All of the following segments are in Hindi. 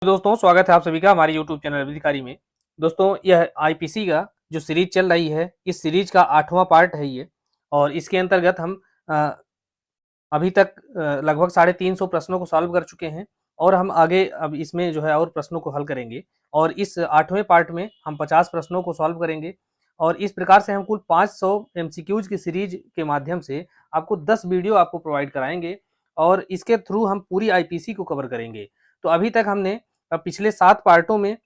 दोस्तों स्वागत है आप सभी का हमारे YouTube चैनल अधिकारी में। दोस्तों यह आईपीसी का जो सीरीज चल रही है, इस सीरीज का 8वां पार्ट है ये। और इसके अंतर्गत हम अभी तक लगभग 350 प्रश्नों को सॉल्व कर चुके हैं और हम आगे अब इसमें जो है और प्रश्नों को हल करेंगे। और इस 8वें पार्ट में हम 50 प्रश्नों को सॉल्व करेंगे और इस प्रकार से हम कुल 500 एमसीक्यूज की सीरीज के माध्यम से आपको 10 वीडियो आपको प्रोवाइड कराएंगे और इसके थ्रू हम पूरी आईपीसी को कवर करेंगे। तो अभी तक हमने पिछले 7 पार्टों में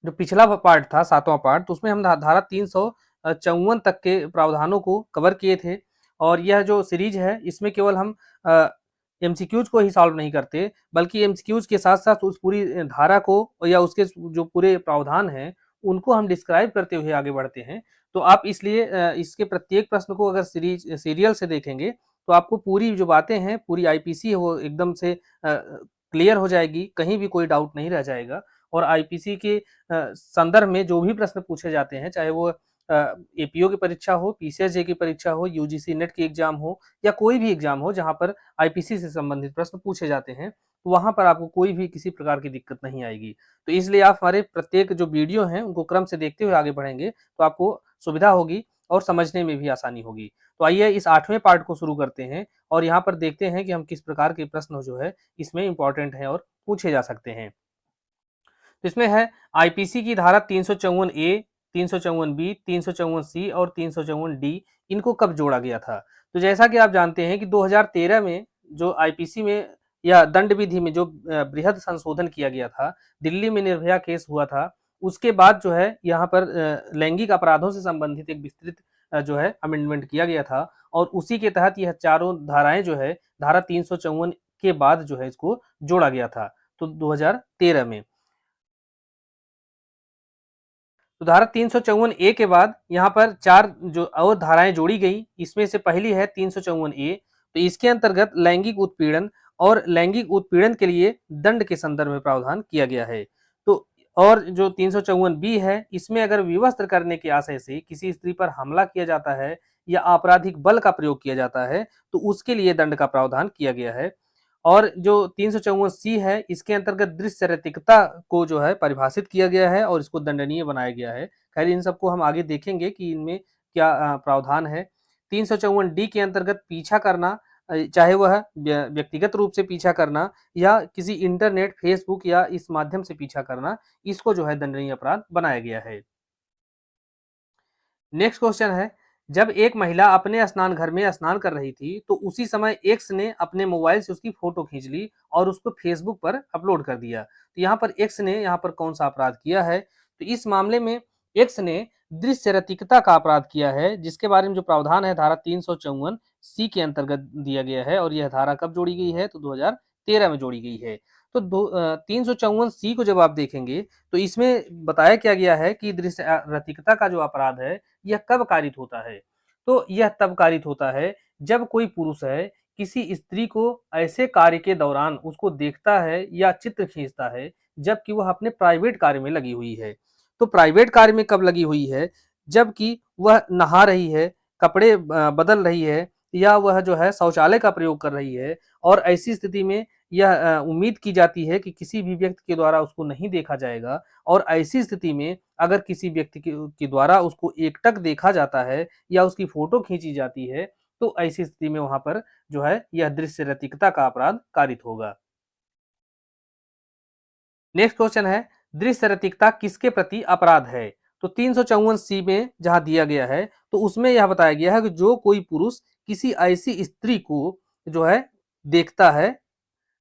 जो पिछला पार्ट था 7वां पार्ट, तो उसमें हम धारा 354 तक के प्रावधानों को कवर किए थे। और यह जो सीरीज है इसमें केवल हम एमसीक्यूज को ही सॉल्व नहीं करते, बल्कि एमसीक्यूज के साथ साथ उस पूरी धारा को या उसके जो पूरे प्रावधान हैं उनको हम डिस्क्राइब करते हुए आगे बढ़ते हैं। तो आप इसलिए इसके प्रत्येक प्रश्न को अगर सीरियल से देखेंगे तो आपको पूरी जो बातें हैं, पूरी आईपीसी है वो एकदम से क्लियर हो जाएगी, कहीं भी कोई डाउट नहीं रह जाएगा। और आईपीसी के संदर्भ में जो भी प्रश्न पूछे जाते हैं, चाहे वो एपीओ की परीक्षा हो, पीसीएसजे की परीक्षा हो, यूजीसी नेट की एग्जाम हो या कोई भी एग्जाम हो जहां पर आईपीसी से संबंधित प्रश्न पूछे जाते हैं, तो वहां पर आपको कोई भी किसी प्रकार की दिक्कत नहीं आएगी। तो इसलिए आप हमारे प्रत्येक जो वीडियो हैं उनको क्रम से देखते हुए आगे बढ़ेंगे तो आपको सुविधा होगी और समझने में भी आसानी होगी। तो आइए इस 8वें पार्ट को शुरू करते हैं और यहाँ पर देखते हैं कि हम किस प्रकार के प्रश्न जो है इसमें इंपॉर्टेंट है और पूछे जा सकते हैं। तो इसमें है आईपीसी की धारा 354 ए, 354 बी, 354 सी और 354 डी, इनको कब जोड़ा गया था? तो जैसा कि आप जानते हैं कि 2013 में जो आईपीसी में या दंड विधि में जो बृहद संशोधन किया गया था, दिल्ली में निर्भया केस हुआ था, उसके बाद जो है यहाँ पर लैंगिक अपराधों से संबंधित एक विस्तृत जो है अमेंडमेंट किया गया था और उसी के तहत यह चारों धाराएं जो है धारा 354 के बाद जो है इसको जोड़ा गया था, तो 2013 में। तो धारा 354 ए के बाद यहाँ पर 4 जो और धाराएं जोड़ी गई, इसमें से पहली है 354 ए। तो इसके अंतर्गत लैंगिक उत्पीड़न और लैंगिक उत्पीड़न के लिए दंड के संदर्भ में प्रावधान किया गया है। तो और जो 354 बी है, इसमें अगर विवस्त्र करने के आशय से किसी स्त्री पर हमला किया जाता है या आपराधिक बल का प्रयोग किया जाता है तो उसके लिए दंड का प्रावधान किया गया है। और जो 354 सी है, इसके अंतर्गत दृश्य रैतिकता को जो है परिभाषित किया गया है और इसको दंडनीय बनाया गया है। खैर इन सबको हम आगे देखेंगे कि इनमें क्या प्रावधान है। 354 डी के अंतर्गत पीछा करना, चाहे वह व्यक्तिगत रूप से पीछा करना या किसी इंटरनेट, फेसबुक या इस माध्यम से पीछा करना, इसको जो है दंडनीय अपराध बनाया गया है। नेक्स्ट क्वेश्चन है, जब एक महिला अपने स्नान घर में स्नान कर रही थी तो उसी समय एक्स ने अपने मोबाइल से उसकी फोटो खींच ली और उसको फेसबुक पर अपलोड कर दिया। तो यहाँ पर एक्स ने यहाँ पर कौन सा अपराध किया है? तो इस मामले में एक्स ने दृश्य रैतिकता का अपराध किया है, जिसके बारे में जो प्रावधान है धारा 354 सी के अंतर्गत दिया गया है। और यह धारा कब जोड़ी गई है? तो 2013 में जोड़ी गई है। तो 354 सी को जब आप देखेंगे तो इसमें बताया क्या गया है कि दृश्य रैतिकता का जो अपराध है यह कब कारित होता है? तो यह तब कारित होता है जब कोई पुरुष है किसी स्त्री को ऐसे कार्य के दौरान उसको देखता है या चित्र खींचता है जबकि वह अपने प्राइवेट कार्य में लगी हुई है। तो प्राइवेट कार्य में कब लगी हुई है? जबकि वह नहा रही है, कपड़े बदल रही है या वह जो है शौचालय का प्रयोग कर रही है और ऐसी स्थिति में यह उम्मीद की जाती है कि किसी भी व्यक्ति के द्वारा उसको नहीं देखा जाएगा। और ऐसी स्थिति में अगर किसी व्यक्ति के द्वारा उसको एकटक देखा जाता है या उसकी फोटो खींची जाती है तो ऐसी स्थिति में वहां पर जो है यह दृश्य रैतिकता का अपराध कारित होगा। नेक्स्ट क्वेश्चन है, दृश्य रैतिकता किसके प्रति अपराध है? तो 354 सी में जहां दिया गया है तो उसमें यह बताया गया है कि जो कोई पुरुष किसी ऐसी स्त्री को जो है देखता है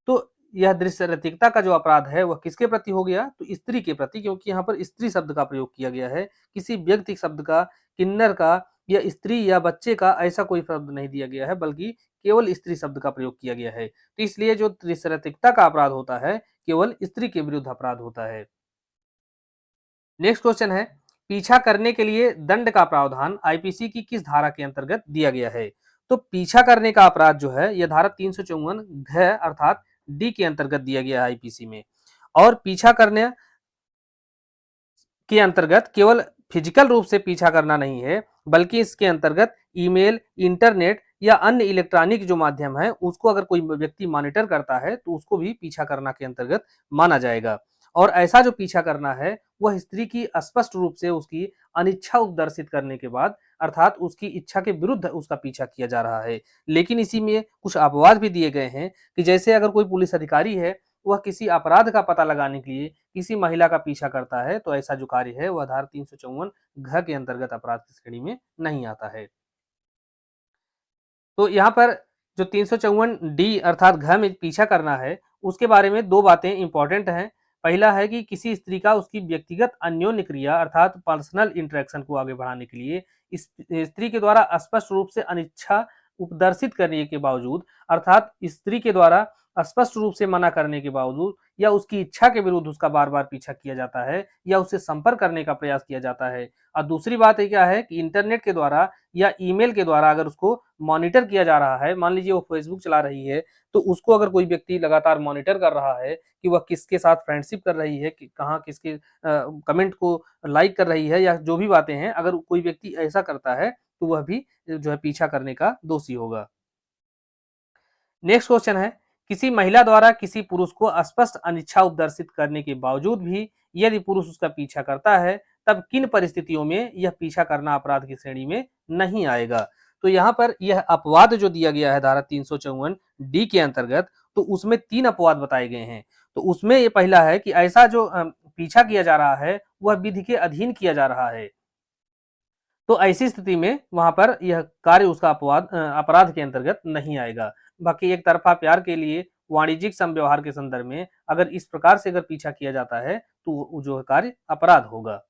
तो यह दृश्य रैतिकता का जो अपराध है वह किसके प्रति हो गया? तो स्त्री के प्रति, क्योंकि यहाँ पर स्त्री शब्द का प्रयोग किया गया है, किसी व्यक्ति शब्द का, किन्नर का या स्त्री या बच्चे का ऐसा कोई शब्द नहीं दिया गया है, बल्कि केवल स्त्री शब्द का प्रयोग किया गया है। तो इसलिए जो दृश्य रैतिकता का अपराध होता है केवल स्त्री के विरुद्ध अपराध होता है। नेक्स्ट क्वेश्चन है, पीछा करने के लिए दंड का प्रावधान आईपीसी की किस धारा के अंतर्गत दिया गया है? तो पीछा करने का अपराध जो है यह धारा 354 घ अर्थात डी के अंतर्गत दिया गया है आईपीसी में। और पीछा करने के अंतर्गत केवल फिजिकल रूप से पीछा करना नहीं है, बल्कि इसके अंतर्गत ईमेल, इंटरनेट या अन्य इलेक्ट्रॉनिक जो माध्यम है उसको अगर कोई व्यक्ति मॉनिटर करता है तो उसको भी पीछा करना के अंतर्गत माना जाएगा। और ऐसा जो पीछा करना है वह स्त्री की स्पष्ट रूप से उसकी अनिच्छा उपदर्शित करने के बाद अर्थात उसकी इच्छा के विरुद्ध उसका पीछा किया जा रहा है। लेकिन इसी में कुछ अपवाद भी दिए गए हैं कि जैसे अगर कोई पुलिस अधिकारी है वह किसी अपराध का पता लगाने के लिए किसी महिला का पीछा करता है तो ऐसा जो कार्य है वह धारा 354 घ के अंतर्गत अपराध की श्रेणी में नहीं आता है। तो यहाँ पर जो 354 डी अर्थात घ में पीछा करना है उसके बारे में दो बातें इंपॉर्टेंट हैं। पहला है कि किसी स्त्री का उसकी व्यक्तिगत अन्योन्य क्रिया अर्थात पर्सनल इंटरेक्शन को आगे बढ़ाने के लिए इस स्त्री के द्वारा स्पष्ट रूप से अनिच्छा उपदर्शित करने के बावजूद अर्थात स्त्री के द्वारा स्पष्ट रूप से मना करने के बावजूद या उसकी इच्छा के विरुद्ध उसका बार बार पीछा किया जाता है या उससे संपर्क करने का प्रयास किया जाता है। और दूसरी बात क्या है कि इंटरनेट के द्वारा या ईमेल के द्वारा अगर उसको मॉनिटर किया जा रहा है, मान लीजिए वो फेसबुक चला रही है तो उसको अगर कोई व्यक्ति लगातार मॉनिटर कर रहा है कि वह किसके साथ फ्रेंडशिप कर रही है, कि कहाँ किसके कमेंट को लाइक कर रही है या जो भी बातें हैं, अगर कोई व्यक्ति ऐसा करता है तो वह भी जो है पीछा करने का दोषी होगा। नेक्स्ट क्वेश्चन है, किसी महिला द्वारा किसी पुरुष को स्पष्ट अनिच्छा उपदर्शित करने के बावजूद भी यदि पुरुष उसका पीछा करता है तब किन परिस्थितियों में यह पीछा करना अपराध की श्रेणी में नहीं आएगा। तो यहाँ पर यह अपवाद जो दिया गया है धारा 354 डी के अंतर्गत, तो उसमें 3 अपवाद बताए गए हैं। तो उसमें ये पहला है कि ऐसा जो पीछा किया जा रहा है वह विधि के अधीन किया जा रहा है, तो ऐसी स्थिति में वहां पर यह कार्य उसका अपराध के अंतर्गत नहीं आएगा। बाकी एक तरफा प्यार के लिए वाणिज्यिक समव्यवहार के संदर्भ में अगर इस प्रकार से अगर पीछा किया जाता है तो वो जो कार्य अपराध होगा।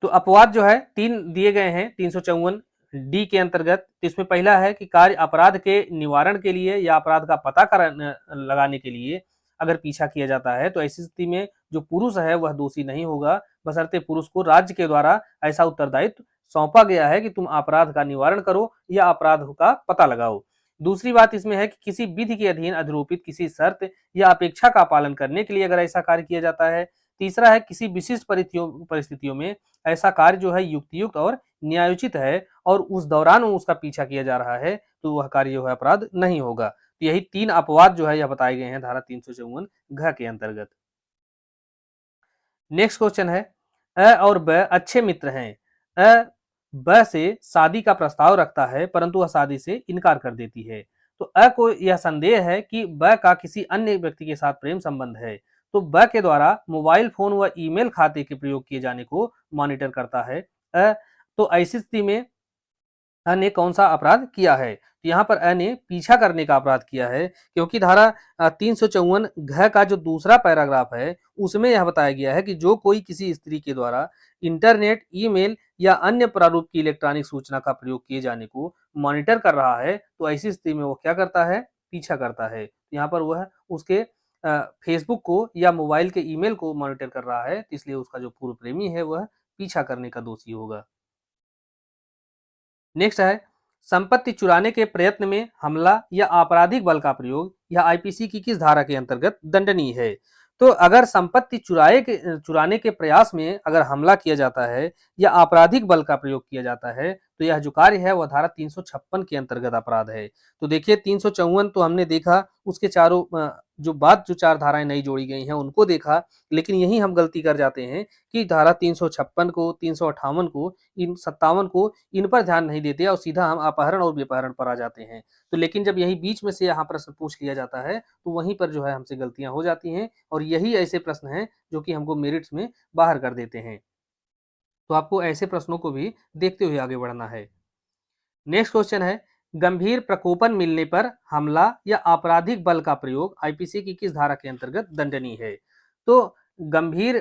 तो अपवाद जो है 3 दिए गए हैं 354 डी के अंतर्गत। तो इसमें पहला है कि कार्य अपराध के निवारण के लिए या अपराध का पता लगाने के लिए अगर पीछा किया जाता है तो ऐसी स्थिति में जो पुरुष है वह दोषी नहीं होगा, बशर्ते पुरुष को राज्य के द्वारा ऐसा उत्तरदायित्व सौंपा गया है कि तुम अपराध का निवारण करो या अपराध का पता लगाओ। दूसरी बात इसमें है कि किसी विधि के अधीन अधिरोपित किसी शर्त या अपेक्षा का पालन करने के लिए अगर ऐसा कार्य किया जाता है। तीसरा है किसी विशिष्ट परिस्थितियों में ऐसा कार्य जो है युक्तियुक्त और न्यायोचित है और उस दौरान उसका पीछा किया जा रहा है तो वह कार्य जो है अपराध नहीं होगा। तो यही 3 अपवाद जो है यह बताए गए हैं धारा 354 घ के अंतर्गत। नेक्स्ट क्वेश्चन है, अ और ब अच्छे मित्र हैं। अ ब से शादी का प्रस्ताव रखता है परंतु वह शादी से इनकार कर देती है। तो अ को यह संदेह है कि ब का किसी अन्य व्यक्ति के साथ प्रेम संबंध है। तो ब के द्वारा मोबाइल फोन व ईमेल खाते के प्रयोग किए जाने को मॉनिटर करता है। अ तो ऐसी स्थिति में अ ने कौन सा अपराध किया है? तो यहाँ पर अ ने पीछा करने का अपराध किया है, क्योंकि धारा 354 घ का जो दूसरा पैराग्राफ है उसमें यह बताया गया है कि जो कोई किसी स्त्री के द्वारा इंटरनेट, ईमेल या अन्य प्रारूप की इलेक्ट्रॉनिक सूचना का प्रयोग किए जाने को मॉनिटर कर रहा है तो ऐसी स्थिति में वो क्या करता है? पीछा करता है। यहाँ पर वह उसके फेसबुक को या मोबाइल के ईमेल को मॉनिटर कर रहा है, इसलिए उसका जो पूर्व प्रेमी है वह पीछा करने का दोषी होगा। नेक्स्ट है, संपत्ति चुराने के प्रयत्न में हमला या आपराधिक बल का प्रयोग यह आईपीसी की किस धारा के अंतर्गत दंडनीय है? तो अगर संपत्ति चुराने के प्रयास में अगर हमला किया जाता है या आपराधिक बल का प्रयोग किया जाता है तो यह जो कार्य है वह धारा 356 के अंतर्गत अपराध है। तो देखिए 354 तो हमने देखा, उसके चारों जो बात जो 4 धाराएं नई जोड़ी गई हैं उनको देखा, लेकिन यही हम गलती कर जाते हैं कि धारा 356 को, 358 को, इन 57 को, इन पर ध्यान नहीं देते और सीधा हम अपहरण और व्यपहरण पर आ जाते हैं। तो लेकिन जब यही बीच में से यहाँ प्रश्न पूछ लिया जाता है तो वहीं पर जो है हमसे गलतियां हो जाती हैं और यही ऐसे प्रश्न हैं जो कि हमको मेरिट्स में बाहर कर देते हैं। तो आपको ऐसे प्रश्नों को भी देखते हुए आगे बढ़ना है। नेक्स्ट क्वेश्चन है, गंभीर प्रकोपन मिलने पर हमला या आपराधिक बल का प्रयोग आईपीसी की किस धारा के अंतर्गत दंडनीय है? तो गंभीर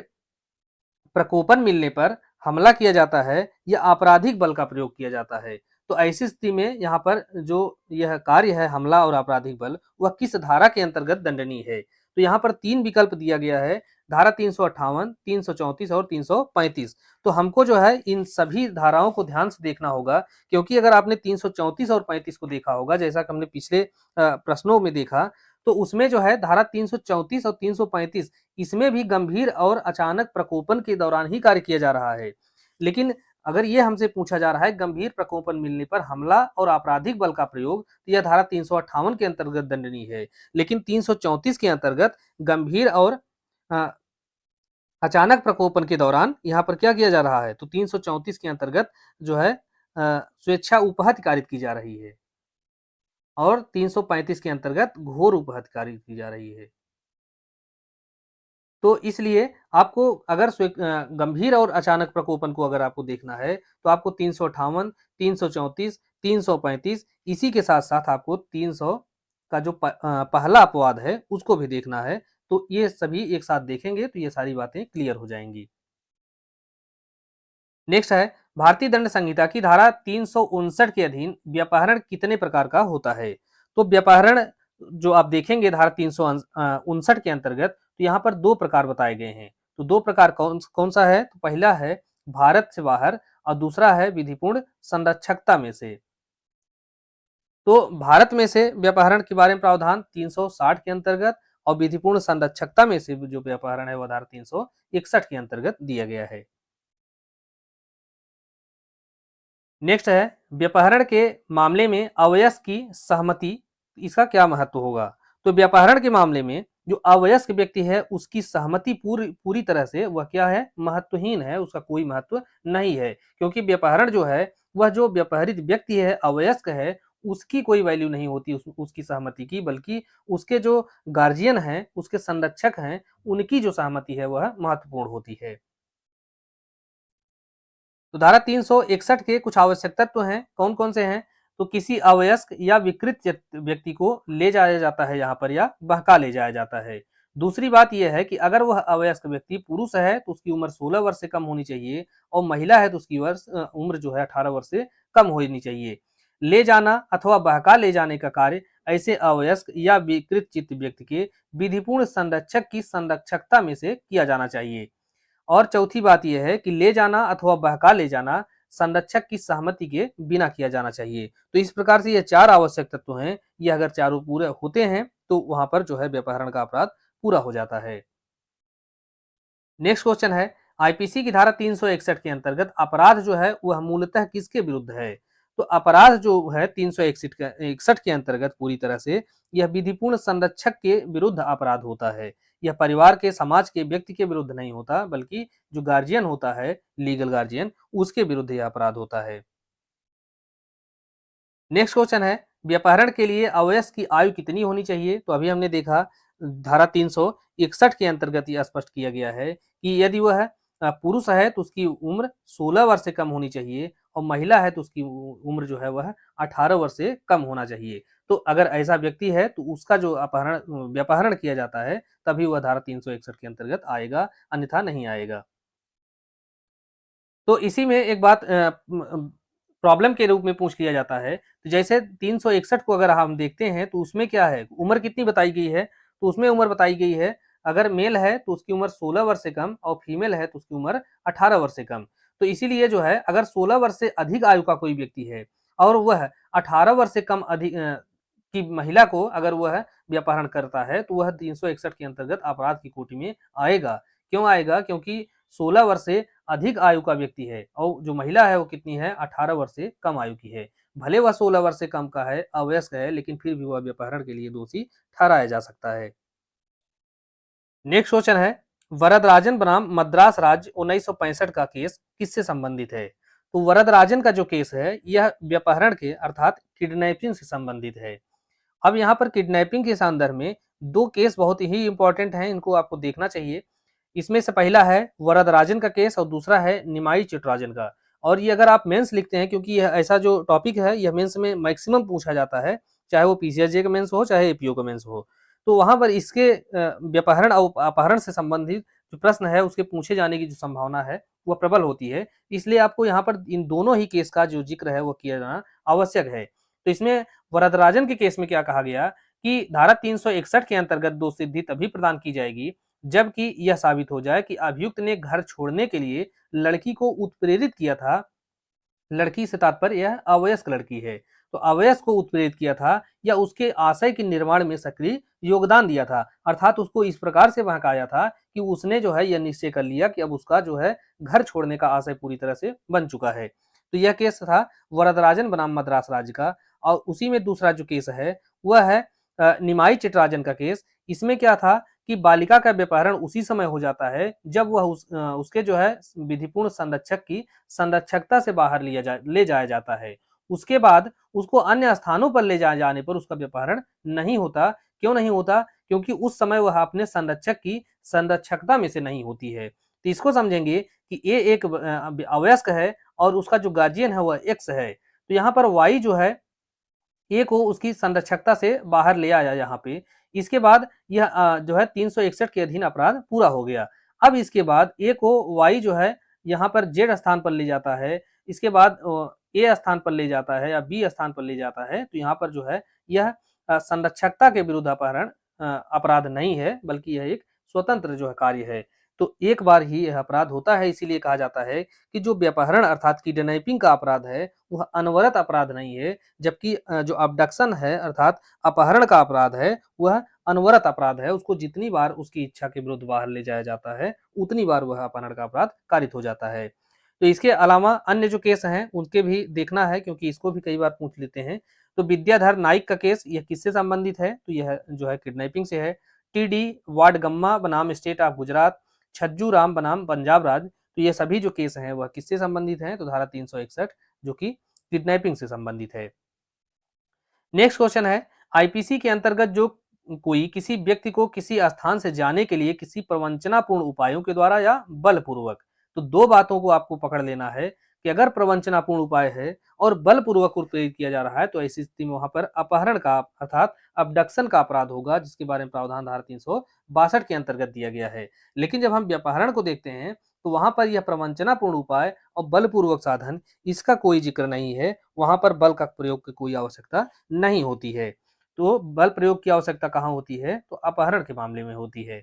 प्रकोपन मिलने पर हमला किया जाता है या आपराधिक बल का प्रयोग किया जाता है। तो ऐसी स्थिति में यहाँ पर जो यह कार्य है हमला और आपराधिक बल वह किस धारा के अंतर्गत दंडनीय है? तो यहाँ पर 3 विकल्प दिया गया है, धारा 358, 334 और 335। तो हमको जो है इन सभी धाराओं को ध्यान से देखना होगा, क्योंकि अगर आपने 334 और 35 को देखा होगा जैसा कि हमने पिछले प्रश्नों में देखा, तो उसमें जो है धारा 334 और 335 इसमें भी गंभीर और अचानक प्रकोपन के दौरान ही कार्य किया जा रहा है। लेकिन अगर ये हमसे पूछा जा रहा है गंभीर प्रकोपन मिलने पर हमला और आपराधिक बल का प्रयोग, तो यह धारा 358 के अंतर्गत दंडनीय है। लेकिन 334 के अंतर्गत गंभीर और अचानक प्रकोपन के दौरान यहाँ पर क्या किया जा रहा है, तो 334 के अंतर्गत जो है स्वेच्छा उपहत्या कारित की जा रही है और 335 के अंतर्गत घोर उपहत्या कारित की जा रही है। तो इसलिए आपको अगर गंभीर और अचानक प्रकोपन को अगर आपको देखना है, तो आपको 358, 334, 335 इसी के साथ-साथ आपको 300 का जो पहला अपवाद है, उसको भी देखना है। तो ये सभी एक साथ देखेंगे तो ये सारी बातें क्लियर हो जाएँगी। नेक्स्ट है भारतीय दंड संहिता की धारा 359 के अधीन व्यापहरण कितने प्रकार का होता है। तो व्यापहरण जो आप देखेंगे धारा 359 के अंतर्गत, तो यहाँ पर दो प्रकार बताए गए हैं। तो दो प्रकार कौन कौन सा है, तो पहला है भारत से बाहर और दूसरा है विधिपूर्ण संरक्षकता में से। तो भारत में से व्यापहरण के बारे में प्रावधान 360 के अंतर्गत और विधिपूर्ण संरक्षकता में से जो व्यापहरण है वह धारा 361 के अंतर्गत दिया गया है। नेक्स्ट है व्यापहरण के मामले में अवयस्क की सहमति, इसका क्या महत्व होगा। तो व्यापहरण के मामले में जो अवयस्क व्यक्ति है उसकी सहमति पूरी तरह से वह क्या है, महत्वहीन है, उसका कोई महत्व नहीं है। क्योंकि व्यापहरण जो है वह जो व्यापहरित व्यक्ति है अवयस्क है उसकी कोई वैल्यू नहीं होती उसकी सहमति की, बल्कि उसके जो गार्जियन हैं, उसके संरक्षक हैं, उनकी जो सहमति है वह महत्वपूर्ण होती है। तो धारा 361 के कुछ आवश्यक तत्व हैं, कौन कौन से हैं, तो किसी अवयस्क या विकृत व्यक्ति को ले जाया जाता है यहाँ पर या बहका ले जाया जाता है। दूसरी बात यह है कि अगर वह अवयस्क व्यक्ति पुरुष है तो उसकी उम्र 16 वर्ष से कम होनी चाहिए और महिला है तो उसकी उम्र जो है 18 वर्ष से कम होनी चाहिए। ले जाना अथवा बहका ले जाने का कार्य ऐसे अवयस्क या विकृत चित्त व्यक्ति के विधिपूर्ण संरक्षक की संरक्षकता में से किया जाना चाहिए। और चौथी बात यह है कि ले जाना अथवा बहका ले जाना संरक्षक की सहमति के बिना किया जाना चाहिए। तो इस प्रकार से ये चार आवश्यक तत्व हैं, ये अगर चारों पूरे होते हैं तो वहां पर जो है व्यापहरण का अपराध पूरा हो जाता है। नेक्स्ट क्वेश्चन है आईपीसी की धारा 361 के अंतर्गत अपराध जो है वह मूलतः किसके विरुद्ध है। तो अपराध जो है 361 के अंतर्गत पूरी तरह से यह विधिपूर्ण संरक्षक के विरुद्ध अपराध होता है। यह परिवार के, समाज के, व्यक्ति के विरुद्ध नहीं होता, बल्कि जो गार्जियन होता है, लीगल गार्जियन, उसके विरुद्ध यह अपराध होता है। नेक्स्ट क्वेश्चन है व्यापहरण के लिए अवयस्क की आयु कितनी होनी चाहिए। तो अभी हमने देखा धारा 361 के अंतर्गत यह स्पष्ट किया गया है कि यदि वह पुरुष है तो उसकी उम्र 16 वर्ष से कम होनी चाहिए और महिला है तो उसकी उम्र जो है वह 18 वर्ष से कम होना चाहिए। तो अगर ऐसा व्यक्ति है तो उसका जो अपहरण व्यापहरण किया जाता है तभी वह धारा 361 के अंतर्गत आएगा, अन्यथा नहीं आएगा। तो इसी में एक बात प्रॉब्लम के रूप में पूछ लिया जाता है। तो जैसे 361 को अगर हम देखते हैं तो उसमें क्या है, उम्र कितनी बताई गई है, तो उसमें उम्र बताई गई है अगर मेल है तो उसकी उम्र 16 वर्ष से कम और फीमेल है तो उसकी उम्र 18 वर्ष से कम। तो इसीलिए जो है अगर 16 वर्ष से अधिक आयु का कोई व्यक्ति है और वह 18 वर्ष से कम अधिक की महिला को अगर वह व्यापहरण करता है तो वह 361 के अंतर्गत अपराध की कोटि में आएगा। क्यों आएगा, क्योंकि 16 वर्ष से अधिक आयु का व्यक्ति है और जो महिला है वो कितनी है, 18 वर्ष से कम आयु की है। भले वह 16 वर्ष से कम का है, अवयस्क है, लेकिन फिर भी वह व्यापहरण के लिए दोषी ठहराया जा सकता है। नेक्स्ट क्वेश्चन है वरदराजन बनाम मद्रास राज्य 1965 का केस किससे संबंधित है। तो वरदराजन का जो केस है यह व्यापहरण के अर्थात किडनैपिंग से संबंधित है। अब यहाँ पर किडनैपिंग के संदर्भ में दो केस बहुत ही इंपॉर्टेंट हैं, इनको आपको देखना चाहिए। इसमें से पहला है वरदराजन का केस और दूसरा है निमाई चिटराजन का। और ये अगर आप मेंस लिखते हैं, क्योंकि यह ऐसा जो टॉपिक है यह मेंस में मैक्सिमम पूछा जाता है, चाहे वो पीसीएसजे का मेंस हो चाहे एपीओ का मेंस हो। तो वहां पर इसके व्यापहरण और अपहरण से संबंधित जो प्रश्न है उसके पूछे जाने की जो संभावना है वह प्रबल होती है। इसलिए आपको यहाँ पर इन दोनों ही केस का जो जिक्र है वो किया जाना आवश्यक है। तो इसमें वरदराजन के केस में क्या कहा गया कि धारा 361 के अंतर्गत दोषसिद्धि तभी प्रदान की जाएगी जबकि यह साबित हो जाए कि अभियुक्त ने घर छोड़ने के लिए लड़की को उत्प्रेरित किया था। लड़की से तात्पर्य यह अवयस्क लड़की है। तो अवयस को उत्प्रेरित किया था या उसके आशय के निर्माण में सक्रिय योगदान दिया था। अर्थात उसको इस प्रकार से बहकाया था कि उसने जो है यह निश्चय कर लिया कि अब उसका जो है घर छोड़ने का आशय पूरी तरह से बन चुका है। तो यह केस था वरदराजन बनाम मद्रास राज्य का। और उसी में दूसरा जो केस है वह है निमाई चिटराजन का केस। इसमें क्या था कि बालिका का व्यपहरण उसी समय हो जाता है जब वह उसके जो है विधिपूर्ण संरक्षक की संरक्षकता से बाहर ले जाया जाता है। उसके बाद उसको अन्य स्थानों पर ले जाए जाने पर उसका व्यपहरण नहीं होता। क्यों नहीं होता? क्योंकि उस समय वह अपने संरक्षक की संरक्षकता में से नहीं होती है। तो इसको समझेंगे कि ए एक अवयस्क है और उसका जो गार्जियन है वह एक्स है। तो यहाँ पर वाई जो है ए को उसकी संरक्षकता से बाहर ले आया यहाँ पे। इसके बाद यह जो है 361 के अधीन अपराध पूरा हो गया। अब इसके बाद ए को वाई जो है यहाँ पर जेड स्थान पर ले जाता है। इसके बाद ए स्थान पर ले जाता है या बी स्थान पर ले जाता है। तो यहाँ पर जो है यह संरक्षकता के विरुद्ध अपहरण अपराध नहीं है, बल्कि यह एक स्वतंत्र जो है कार्य है। तो एक बार ही यह अपराध होता है, इसीलिए कहा जाता है कि जो व्यपहरण अर्थात किडनैपिंग का अपराध है वह अनवरत अपराध नहीं है। जबकि जो अबडक्शन है अर्थात अपहरण का अपराध है वह अनवरत अपराध है। उसको जितनी बार उसकी इच्छा के विरुद्ध बाहर ले जाया जाता है उतनी बार वह अपहरण का अपराध कारित हो जाता है। तो इसके अलावा अन्य जो केस हैं उनके भी देखना है, क्योंकि इसको भी कई बार पूछ लेते हैं। तो विद्याधर नाइक का केस यह किससे संबंधित है? तो यह जो है किडनैपिंग से है। टी.डी. वाडगम्मा बनाम स्टेट ऑफ गुजरात, छज्जू राम बनाम पंजाब राज्य, तो ये सभी जो केस हैं वह किससे संबंधित हैं? तो धारा 361 जो कि किडनैपिंग से संबंधित है। नेक्स्ट क्वेश्चन है, आईपीसी के अंतर्गत जो कोई किसी व्यक्ति को किसी स्थान से जाने के लिए किसी प्रवंचनापूर्ण उपायों के द्वारा या बलपूर्वक, तो दो बातों को आपको पकड़ लेना है कि अगर प्रवंचनापूर्ण उपाय है और बलपूर्वक उत्प्रेरित किया जा रहा है तो ऐसी स्थिति में वहां पर अपहरण का अर्थात अबडक्शन का अपराध होगा, जिसके बारे में प्रावधान धारा 362 के अंतर्गत दिया गया है। लेकिन जब हम व्यपहरण को देखते हैं तो वहां पर यह प्रवंचनापूर्ण उपाय और बलपूर्वक साधन इसका कोई जिक्र नहीं है। वहां पर बल का प्रयोग की कोई आवश्यकता नहीं होती है। तो बल प्रयोग की आवश्यकता कहाँ होती है? तो अपहरण के मामले में होती है।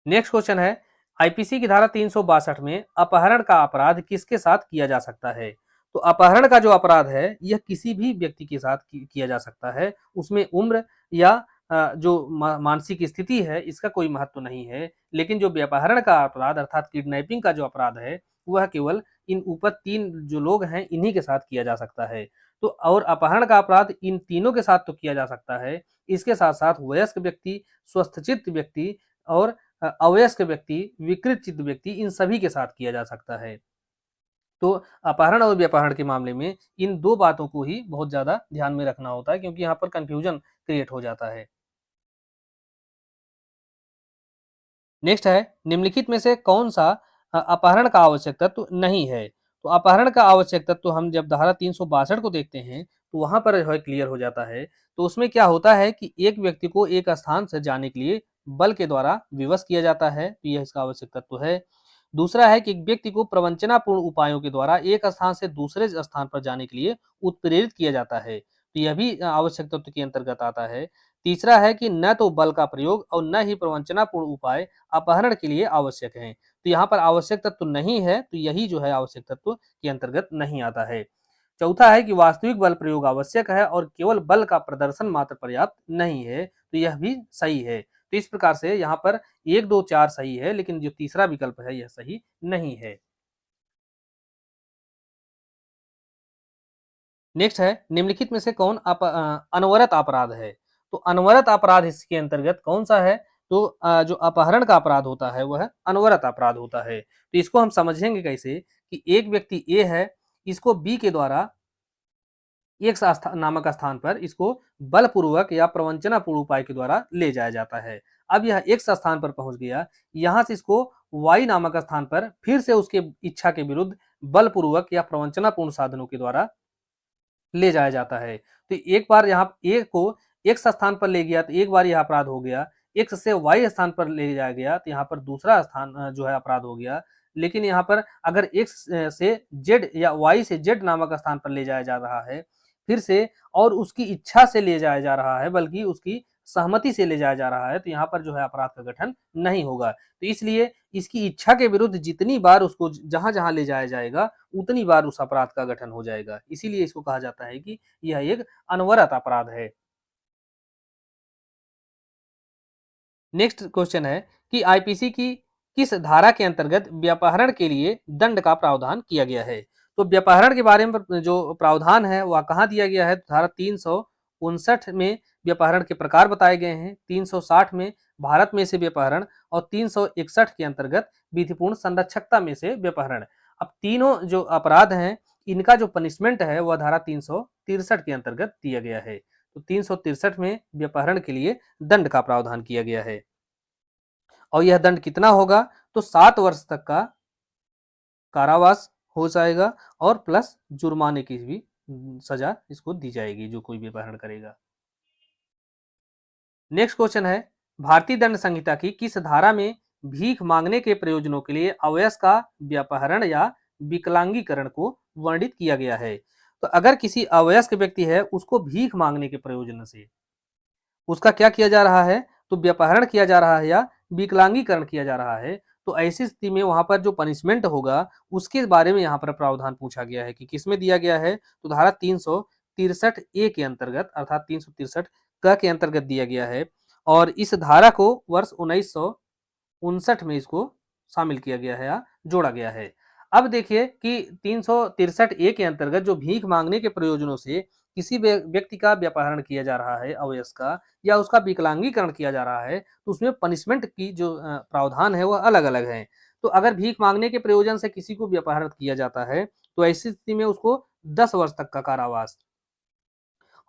नेक्स्ट क्वेश्चन है, आईपीसी की धारा 362 में अपहरण का अपराध किसके साथ किया जा सकता है? तो अपहरण का जो अपराध है यह किसी भी व्यक्ति के साथ किया जा सकता है। उसमें उम्र या जो मानसिक स्थिति है इसका कोई महत्व नहीं है। लेकिन जो व्यपहरण का अपराध अर्थात किडनैपिंग का जो अपराध है वह केवल इन ऊपर तीन जो लोग हैं इन्हीं के साथ किया जा सकता है। तो और अपहरण का अपराध इन तीनों के साथ तो किया जा सकता है, इसके साथ साथ वयस्क व्यक्ति, स्वस्थचित्त व्यक्ति और अवयस्क व्यक्ति, विकृत चित्त व्यक्ति, इन सभी के साथ किया जा सकता है। तो अपहरण और व्यपहरण के मामले में इन दो बातों को ही बहुत ज्यादा ध्यान में रखना होता है, क्योंकि यहाँ पर कंफ्यूजन क्रिएट हो जाता है। नेक्स्ट है, निम्नलिखित में से कौन सा अपहरण का आवश्यक तत्व नहीं है? तो अपहरण का आवश्यक तत्व हम जब धारा 362 को देखते हैं तो वहां पर जो है क्लियर हो जाता है। तो उसमें क्या होता है कि एक व्यक्ति को एक स्थान से जाने के लिए बल के द्वारा विवश किया जाता है, तो यह इसका आवश्यक तत्व है। दूसरा है कि एक व्यक्ति को प्रवंचनापूर्ण उपायों के द्वारा एक स्थान से दूसरे स्थान पर जाने के लिए उत्प्रेरित किया जाता है, तो यह भी आवश्यक तत्व के अंतर्गत आता है। तीसरा है कि न तो बल का प्रयोग और न ही प्रवंचनापूर्ण उपाय अपहरण के लिए आवश्यक हैं। तो यहाँ पर आवश्यक तत्व नहीं है, तो यही जो है आवश्यक तत्व के अंतर्गत नहीं आता है। चौथा है कि वास्तविक बल प्रयोग आवश्यक है और केवल बल का प्रदर्शन मात्र पर्याप्त नहीं है, तो यह भी सही है। तो इस प्रकार से यहाँ पर 1, 2, 4 सही है, लेकिन जो तीसरा विकल्प है यह सही नहीं है। नेक्स्ट है, निम्नलिखित में से कौन अनवरत अपराध है? तो अनवरत अपराध इसके अंतर्गत कौन सा है? तो जो अपहरण का अपराध होता है वह अनवरत अपराध होता है। तो इसको हम समझेंगे कैसे कि एक व्यक्ति ए है, इसको बी के द्वारा एक नामक स्थान पर इसको बलपूर्वक या प्रवंचनापूर्ण उपाय के द्वारा ले जाया जाता है। अब यह एक स्थान पर पहुंच गया, यहां से इसको वाई नामक स्थान पर फिर से उसके इच्छा के विरुद्ध बलपूर्वक या प्रवंचनापूर्ण साधनों के द्वारा ले जाया जाता है। तो एक बार यहाँ ए को एक्स स्थान पर ले गया तो एक बार यह अपराध हो गया, एक्स से वाई स्थान पर ले जाया गया तो यहाँ पर दूसरा स्थान जो है अपराध हो गया। लेकिन यहाँ पर अगर एक्स से जेड या वाई से जेड नामक स्थान पर ले जाया जा रहा है फिर से, और उसकी इच्छा से ले जाया जा रहा है, बल्कि उसकी सहमति से ले जाया जा रहा है तो यहाँ पर जो है अपराध का गठन नहीं होगा। तो इसलिए इसकी इच्छा के विरुद्ध जितनी बार उसको जहाँ-जहाँ ले जाया जाएगा, उतनी बार उस अपराध का गठन हो जाएगा। इसीलिए इसको कहा जाता है कि यह एक अनवरत अपराध है। नेक्स्ट क्वेश्चन है कि आईपीसी की किस धारा के अंतर्गत व्यापहरण के लिए दंड का प्रावधान किया गया है? तो व्यापहरण के बारे में जो प्रावधान है वह कहाँ दिया गया है? धारा 359 में व्यापहरण के प्रकार बताए गए हैं, 360 में भारत में से व्यापहरण और 361 के अंतर्गत विधिपूर्ण संरक्षकता में से व्यापहरण। अब तीनों जो अपराध हैं इनका जो पनिशमेंट है वह धारा 363 के अंतर्गत दिया गया है। तो 363 में व्यापहरण के लिए दंड का प्रावधान किया गया है और यह दंड कितना होगा? तो 7 वर्ष तक का कारावास हो जाएगा और प्लस जुर्माने की भी सजा इसको दी जाएगी जो कोई भी अपहरण करेगा। नेक्स्ट क्वेश्चन है भारतीय दंड संहिता की किस धारा में भीख मांगने के प्रयोजनों के लिए अवयस्क का व्यापहरण या विकलांगीकरण को वर्णित किया गया है? तो अगर किसी अवयस्क व्यक्ति है उसको भीख मांगने के प्रयोजन से उसका क्या किया जा रहा है? तो व्यापहरण किया जा रहा है या विकलांगीकरण किया जा रहा है, तो ऐसी स्थिति में वहां पर जो पनिशमेंट होगा उसके बारे में यहाँ पर प्रावधान पूछा गया है कि किसमें दिया गया है? तो धारा 363 ए के अंतर्गत अर्थात 363 क के अंतर्गत दिया गया है और इस धारा को वर्ष 1959 में इसको शामिल किया गया है या जोड़ा गया है। अब देखिए कि 363 ए के अंतर्गत जो भीख मांगने के प्रयोजनों से किसी व्यक्ति का व्यापहरण किया जा रहा है अवयस्क का या उसका विकलांगीकरण किया जा रहा है तो उसमें पनिशमेंट की जो प्रावधान है वह अलग-अलग है। तो अगर भीख मांगने के प्रयोजन से किसी को व्यापहरित किया जाता है तो ऐसी स्थिति में उसको 10 वर्ष तक का कारावास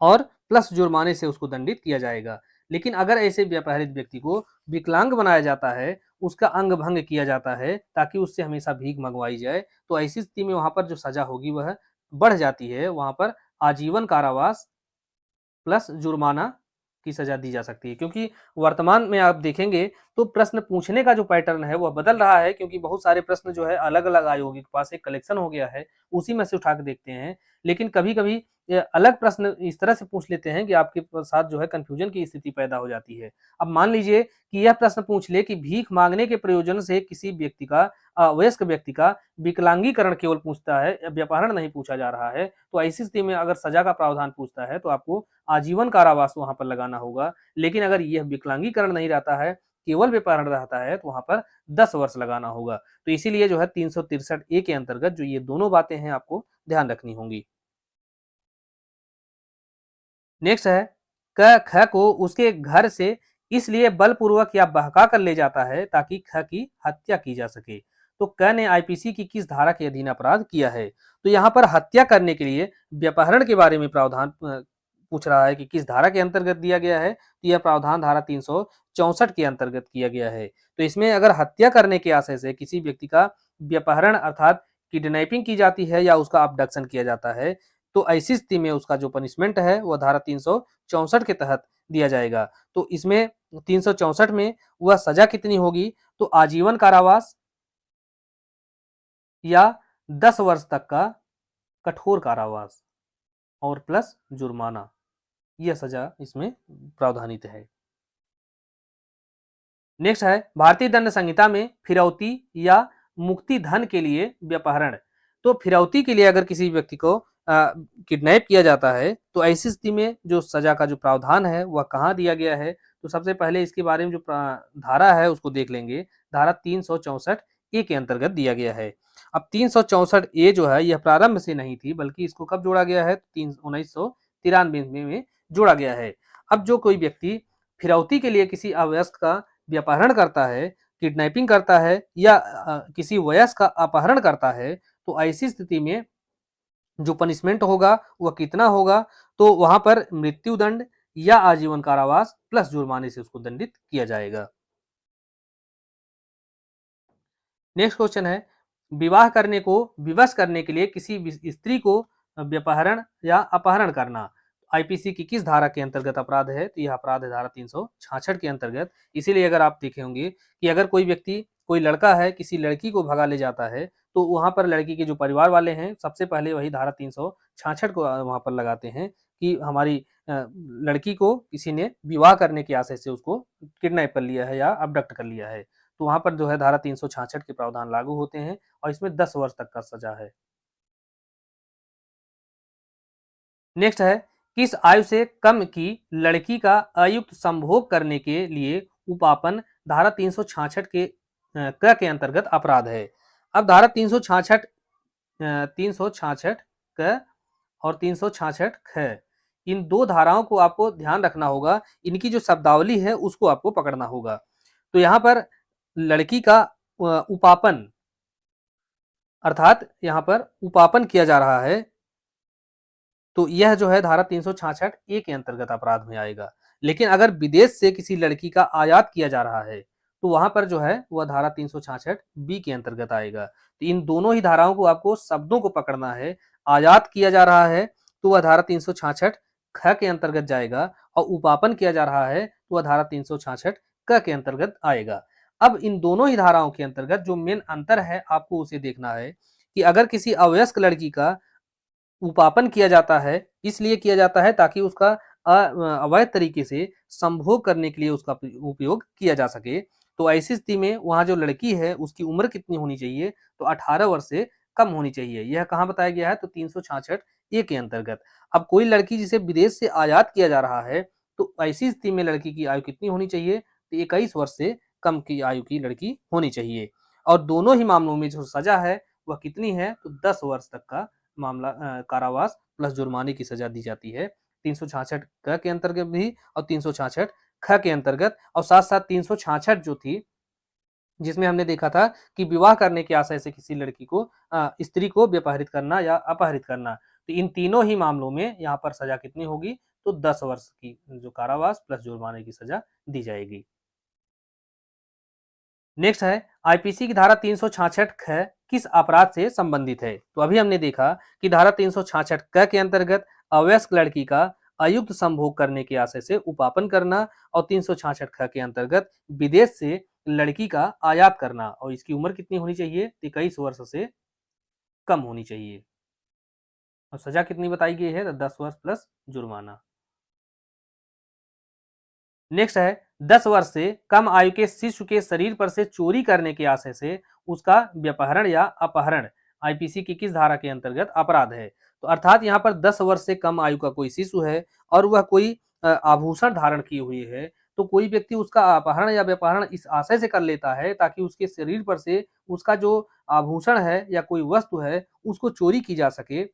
और प्लस जुर्माने से उसको दंडित किया जाएगा। लेकिन अगर ऐसे व्यापहरित व्यक्ति को विकलांग बनाया जाता है, उसका अंग भंग किया जाता है ताकि उससे हमेशा भीख मंगवाई जाए, तो ऐसी स्थिति में वहां पर जो सजा होगी वह बढ़ जाती है। वहां पर आजीवन कारावास प्लस जुर्माना की सजा दी जा सकती है क्योंकि वर्तमान में आप देखेंगे तो प्रश्न पूछने का जो पैटर्न है वह बदल रहा है क्योंकि बहुत सारे प्रश्न जो है अलग-अलग आयोगों के पास एक कलेक्शन हो गया है, उसी में से उठा के देखते हैं। लेकिन कभी-कभी अलग प्रश्न इस तरह से पूछ लेते हैं कि आपके साथ जो है कन्फ्यूजन की स्थिति पैदा हो जाती है। अब मान लीजिए कि यह प्रश्न पूछ ले कि भीख मांगने के प्रयोजन से किसी व्यक्ति का वयस्क व्यक्ति का विकलांगीकरण केवल पूछता है, व्यापहरण नहीं पूछा जा रहा है, तो ऐसी स्थिति में अगर सजा का प्रावधान पूछता है तो आपको आजीवन कारावास वहां पर लगाना होगा। लेकिन अगर यह विकलांगीकरण नहीं रहता है, केवल व्यापहरण रहता है तो वहां पर 10 वर्ष लगाना होगा। तो इसीलिए जो है 363 ए के अंतर्गत जो ये दोनों बातें हैं आपको ध्यान रखनी होंगी। नेक्स्ट है क ख को उसके घर से इसलिए बलपूर्वक या बहका कर ले जाता है ताकि ख की हत्या की जा सके। तो क ने आईपीसी की किस धारा के अधीन अपराध किया है? तो यहाँ पर हत्या करने के लिए व्यापहरण के बारे में प्रावधान पूछ रहा है कि किस धारा के अंतर्गत दिया गया है। तो यह प्रावधान धारा 364 के अंतर्गत किया गया है। तो इसमें अगर हत्या करने के आशय से किसी व्यक्ति का व्यापहरण अर्थात किडनैपिंग की जाती है या उसका अबडक्शन किया जाता है तो ऐसी स्थिति में उसका जो पनिशमेंट है वह धारा 364 के तहत दिया जाएगा। तो इसमें 364 में वह सजा कितनी होगी? तो आजीवन कारावास या 10 वर्ष तक का कठोर कारावास और प्लस जुर्माना, यह सजा इसमें प्रावधानित है। नेक्स्ट है भारतीय दंड संहिता में फिरौती या मुक्ति धन के लिए व्यापहरण। तो फिरौती के लिए अगर किसी व्यक्ति को किडनैप किया जाता है तो ऐसी स्थिति में जो सजा का जो प्रावधान है वह कहाँ दिया गया है? तो सबसे पहले इसके बारे में जो धारा है उसको देख लेंगे। धारा 364 ए के अंतर्गत दिया गया है। अब 364 ए जो है यह प्रारंभ से नहीं थी बल्कि इसको कब जोड़ा गया है? 1993 में जोड़ा गया है। अब जो कोई व्यक्ति फिरौती के लिए किसी अवयस्क का व्यापहरण करता है, किडनैपिंग करता है या किसी वयस्क का अपहरण करता है तो ऐसी स्थिति में जो पनिशमेंट होगा वह कितना होगा? तो वहां पर मृत्यु दंड या आजीवन कारावास प्लस जुर्माने से उसको दंडित किया जाएगा। नेक्स्ट क्वेश्चन है विवाह करने को विवश करने के लिए किसी स्त्री को व्यापहरण या अपहरण करना आईपीसी की किस धारा के अंतर्गत अपराध है? तो यह अपराध है धारा 366 के अंतर्गत। इसीलिए अगर आप देखे होंगे कि अगर कोई व्यक्ति कोई लड़का है किसी लड़की को भगा ले जाता है तो वहां पर लड़की के जो परिवार वाले हैं सबसे पहले वही धारा 366 को वहां पर लगाते हैं कि हमारी लड़की को किसी ने विवाह करने के आशय से उसको किडनैप कर लिया है या अबडक्ट कर लिया है, तो वहां पर जो है धारा 366 के प्रावधान लागू होते हैं और इसमें 10 वर्ष तक का सजा है। नेक्स्ट है, किस आयु से कम की लड़की का अयुक्त संभोग करने के लिए उपापन धारा 366 के क के अंतर्गत अपराध है। अब धारा 366 366 क और 366 ख, इन दो धाराओं को आपको ध्यान रखना होगा, इनकी जो शब्दावली है उसको आपको पकड़ना होगा। तो यहाँ पर लड़की का उपापन, अर्थात यहाँ पर उपापन किया जा रहा है, तो यह जो है धारा 366 ए के अंतर्गत अपराध में आएगा। लेकिन अगर विदेश से किसी लड़की का आयात किया जा रहा है तो वहां पर जो है वह धारा 366 बी के अंतर्गत आएगा। तो इन दोनों ही धाराओं को आपको शब्दों को पकड़ना है। आयात किया जा रहा है तो वह धारा 366 ख के अंतर्गत जाएगा और उपापन किया जा रहा है तो वह धारा 366 क के अंतर्गत आएगा। अब इन दोनों ही धाराओं के अंतर्गत जो मेन अंतर है आपको उसे देखना है कि अगर किसी अवयस्क लड़की का उपापन किया जाता है, इसलिए किया जाता है ताकि उसका अवैध तरीके से संभोग करने के लिए उसका उपयोग किया जा सके। तो ऐसी स्थिति में वहां जो लड़की है उसकी उम्र कितनी होनी चाहिए, तो 18 वर्ष से कम होनी चाहिए। यह कहाँ बताया गया है, तो 366 ए के अंतर्गत। अब कोई लड़की जिसे विदेश से आयात किया जा रहा है तो ऐसी स्थिति में लड़की की आयु कितनी होनी चाहिए, तो 21 वर्ष से कम की आयु की लड़की होनी चाहिए। और दोनों ही मामलों में जो सजा है वह कितनी है, तो 10 वर्ष तक का मामला कारावास प्लस जुर्माने की सजा दी जाती है। 366 क के अंतर्गत भी और 366 ख के अंतर्गत। और साथ साथ 366 जो थी जिसमें हमने देखा था कि विवाह करने के आशय से किसी लड़की को स्त्री को व्यपहरित करना या अपहरित करना, तो इन तीनों ही मामलों में यहाँ पर सजा कितनी होगी, तो 10 वर्ष की जो कारावास प्लस जुर्माने की सजा दी जाएगी। नेक्स्ट है, आईपीसी की धारा 366 ख किस अपराध से संबंधित है। तो अभी हमने देखा कि धारा 366 क के अंतर्गत अवयस्क लड़की का अयुक्त संभोग करने के आशय से उपापन करना और 366 ख के अंतर्गत विदेश से लड़की का आयात करना, और इसकी उम्र कितनी होनी चाहिए, 21 वर्ष से कम होनी चाहिए। और सजा कितनी बताई गई है, तो 10 वर्ष प्लस जुर्माना। नेक्स्ट है, 10 वर्ष से कम आयु के शिशु के शरीर पर से चोरी करने के आशय से उसका व्यपहरण या अपहरण आईपीसी की किस धारा के अंतर्गत अपराध है। तो अर्थात यहाँ पर 10 वर्ष से कम आयु का कोई शिशु है और वह कोई आभूषण धारण किए हुए है, तो कोई व्यक्ति उसका अपहरण या व्यपहरण इस आशय से कर लेता है ताकि उसके शरीर पर से उसका जो आभूषण है या कोई वस्तु है उसको चोरी की जा सके।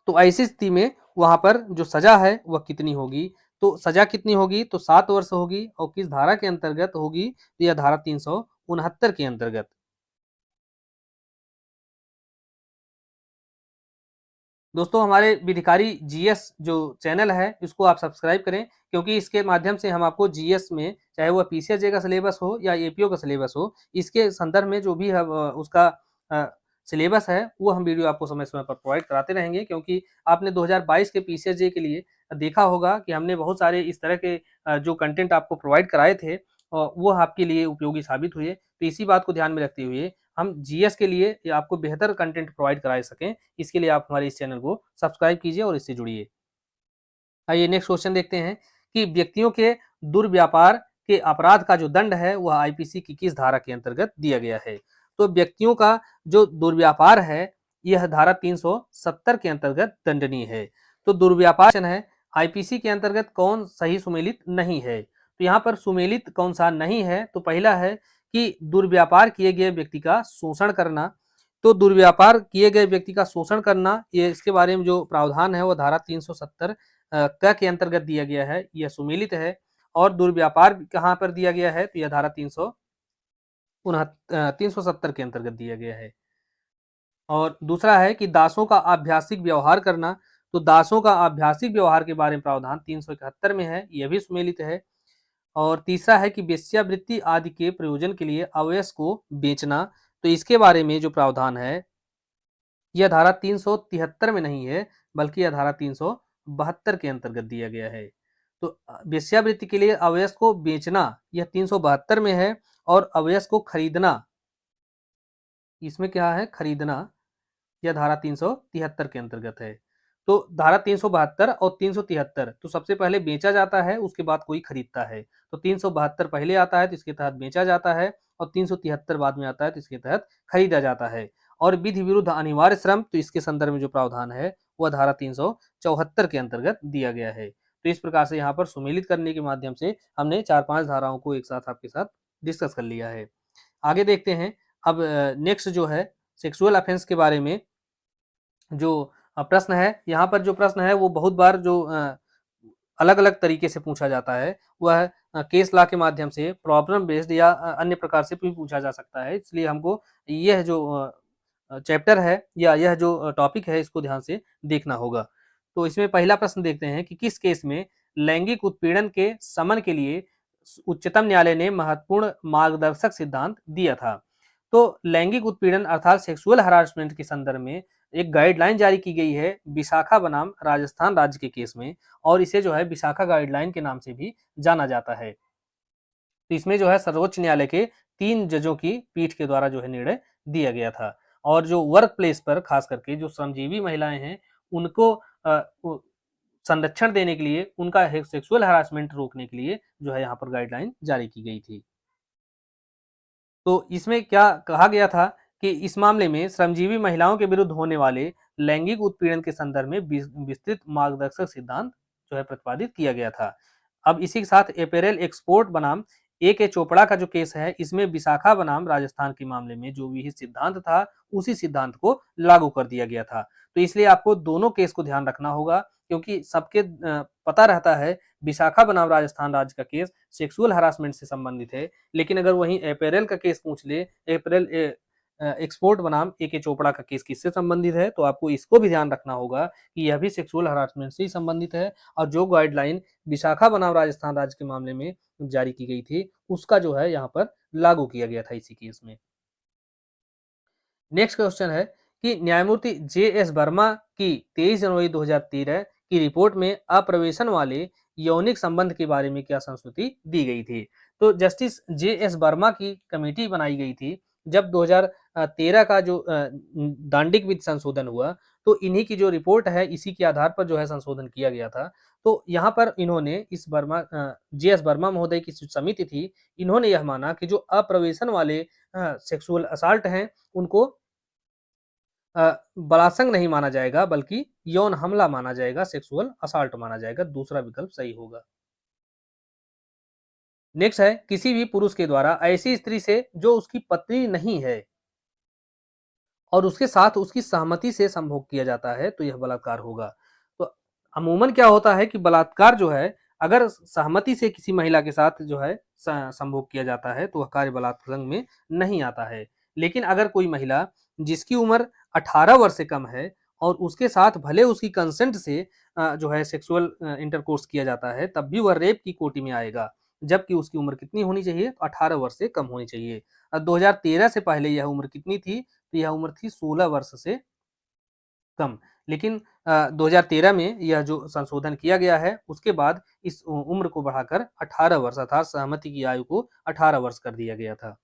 तो ऐसी स्थिति में वहां पर जो सजा है वह कितनी होगी, तो सजा कितनी होगी, तो 7 वर्ष होगी। और किस धारा के अंतर्गत होगी, तो यह धारा 369 के अंतर्गत। दोस्तों हमारे विधिकारी जीएस जो चैनल है इसको आप सब्सक्राइब करें, क्योंकि इसके माध्यम से हम आपको जीएस में चाहे वह पीसीएसजे का सिलेबस हो या एपीओ का सिलेबस हो, इसके संदर्भ में जो भी है उसका सिलेबस है वो हम वीडियो आपको समय समय पर प्रोवाइड कराते रहेंगे। क्योंकि आपने 2022 के पीसीएसजे के लिए देखा होगा कि हमने बहुत सारे इस तरह के जो कंटेंट आपको प्रोवाइड कराए थे वो आपके लिए उपयोगी साबित हुए। तो इसी बात को ध्यान में रखते हुए हम जीएस के लिए या आपको बेहतर कंटेंट प्रोवाइड करा सकें, इसके लिए आप हमारे इस चैनल को सब्सक्राइब कीजिए और इससे जुड़िए। आइए नेक्स्ट क्वेश्चन देखते हैं कि व्यक्तियों के दुर्व्यापार के अपराध का जो दंड है वह आईपीसी की किस धारा के अंतर्गत दिया गया है। तो व्यक्तियों का जो दुर्व्यापार है यह धारा 370 के अंतर्गत दंडनीय है। तो दुर्व्यापार है आईपीसी के अंतर्गत कौन सही सुमेलित नहीं है, तो यहाँ पर सुमेलित कौन सा नहीं है, तो पहला है कि दुर्व्यापार किए गए व्यक्ति का शोषण करना। तो दुर्व्यापार किए गए व्यक्ति का शोषण करना, ये इसके बारे में जो प्रावधान है वो धारा 370 क के अंतर्गत दिया गया है, यह सुमेलित है। और दुर्व्यापार कहाँ पर दिया गया है, तो यह धारा 370 के अंतर्गत दिया गया है। और दूसरा है कि दासों का आभ्यासिक व्यवहार करना, तो दासों का आभ्यासिक व्यवहार के बारे में प्रावधान 371 में है, यह भी सुमेलित है। और तीसरा है कि वेश्यावृत्ति आदि के प्रयोजन के लिए अवयस को बेचना, तो इसके बारे में जो प्रावधान है यह धारा 373 में नहीं है, बल्कि यह धारा 372 के अंतर्गत दिया गया है। तो वेश्यावृत्ति के लिए अवयस को बेचना यह 372 में है, और अवयस को खरीदना, इसमें क्या है, खरीदना, यह धारा 373 के अंतर्गत है। तो धारा 372 और 373 तो सबसे पहले बेचा जाता है, उसके बाद कोई खरीदता है। तो 372 पहले आता है तो इसके तहत बेचा जाता है और 373 बाद में आता है तो इसके तहत खरीदा जाता है। और विधि विरुद्ध अनिवार्य श्रम तो इसके संदर्भ में जो प्रावधान है वह धारा 374 के अंतर्गत दिया गया है। तो इस प्रकार से यहाँ पर सुमेलित करने के माध्यम से हमने 4-5 धाराओं को एक साथ आपके साथ डिस्कस कर लिया है। आगे देखते हैं। अब नेक्स्ट जो है सेक्सुअल ऑफेंस के बारे में जो प्रश्न है, यहाँ पर जो प्रश्न है वो बहुत बार जो अलग-अलग तरीके से पूछा जाता है, वह केस लॉ के माध्यम से, प्रॉब्लम बेस्ड या अन्य प्रकार से भी पूछा जा सकता है। इसलिए हमको यह जो चैप्टर है या यह जो टॉपिक है इसको ध्यान से देखना होगा। तो इसमें पहला प्रश्न देखते हैं कि किस केस में लैंगिक उत्पीड़न के समन के लिए उच्चतम न्यायालय ने महत्वपूर्ण मार्गदर्शक सिद्धांत दिया था। तो लैंगिक उत्पीड़न अर्थात सेक्सुअल हरासमेंट के संदर्भ में एक गाइडलाइन जारी की गई है विशाखा बनाम राजस्थान राज्य के केस में, और इसे जो है विशाखा गाइडलाइन के नाम से भी जाना जाता है। तो इसमें जो है सर्वोच्च न्यायालय के 3 जजों की पीठ के द्वारा जो है निर्णय दिया गया था। और जो वर्क प्लेस पर खास करके जो श्रमजीवी महिलाएं हैं उनको संरक्षण देने के लिए, उनका सेक्सुअल हरासमेंट रोकने के लिए जो है यहाँ पर गाइडलाइन जारी की गई थी। तो इसमें क्या कहा गया था कि इस मामले में श्रमजीवी महिलाओं के विरुद्ध होने वाले लैंगिक उत्पीड़न के संदर्भ में विस्तृत मार्गदर्शक सिद्धांत जो है प्रतिपादित किया गया था। अब इसी के साथ अपैरेल एक्सपोर्ट बनाम ए के चोपड़ा का जो केस है, इसमें विशाखा बनाम राजस्थान के मामले में जो भी सिद्धांत था उसी सिद्धांत को लागू कर दिया गया था। तो इसलिए आपको दोनों केस को ध्यान रखना होगा, क्योंकि सबके पता रहता है विशाखा बनाम राजस्थान राज्य का केस सेक्सुअल हरासमेंट से संबंधित है, लेकिन अगर वहीं अपैरेल का केस पूछ ले, अपैरेल एक्सपोर्ट बनाम ए के चोपड़ा का केस किससे संबंधित है, तो आपको इसको भी ध्यान रखना होगा कि यह भी सेक्सुअल हरासमेंट से ही संबंधित है। और जो गाइडलाइन विशाखा बनाम राजस्थान राज्य के मामले में जारी की गई थी उसका जो है यहाँ पर लागू किया गया था इसी केस में। नेक्स्ट क्वेश्चन है कि न्यायमूर्ति जे एस वर्मा की 23 जनवरी 2013 की रिपोर्ट में अप्रवेशन वाले यौनिक संबंध के बारे में क्या संस्तुति दी गई थी। तो जस्टिस जे एस वर्मा की कमेटी बनाई गई थी जब 2013 का जो दांडिक विधि संशोधन हुआ, तो इन्हीं की जो रिपोर्ट है इसी के आधार पर जो है संशोधन किया गया था। तो यहाँ पर इन्होंने इस वर्मा जे एस वर्मा महोदय की समिति थी, इन्होंने यह माना कि जो अप्रवेशन वाले सेक्सुअल असॉल्ट हैं उनको बलात्संग नहीं माना जाएगा, बल्कि यौन हमला माना जाएगा, सेक्सुअल असॉल्ट माना जाएगा। दूसरा विकल्प सही होगा। नेक्स्ट है किसी भी पुरुष के द्वारा ऐसी स्त्री से जो उसकी पत्नी नहीं है और उसके साथ उसकी सहमति से संभोग किया जाता है तो यह बलात्कार होगा। तो अमूमन क्या होता है कि बलात्कार जो है अगर सहमति से किसी महिला के साथ जो है संभोग किया जाता है तो वह कार्य बलात्कार में नहीं आता है। लेकिन अगर कोई महिला जिसकी उम्र 18 वर्ष से कम है और उसके साथ भले उसकी कंसेंट से जो है सेक्सुअल इंटरकोर्स किया जाता है, तब भी वह रेप की कोटि में आएगा। जबकि उसकी उम्र कितनी होनी चाहिए? तो 18 वर्ष से कम होनी चाहिए। 2013 से पहले यह उम्र कितनी थी? तो यह उम्र थी 16 वर्ष से कम। लेकिन 2013 में यह जो संशोधन किया गया है उसके बाद इस उम्र को बढ़ाकर 18 वर्ष अर्थात सहमति की आयु को 18 वर्ष कर दिया गया था।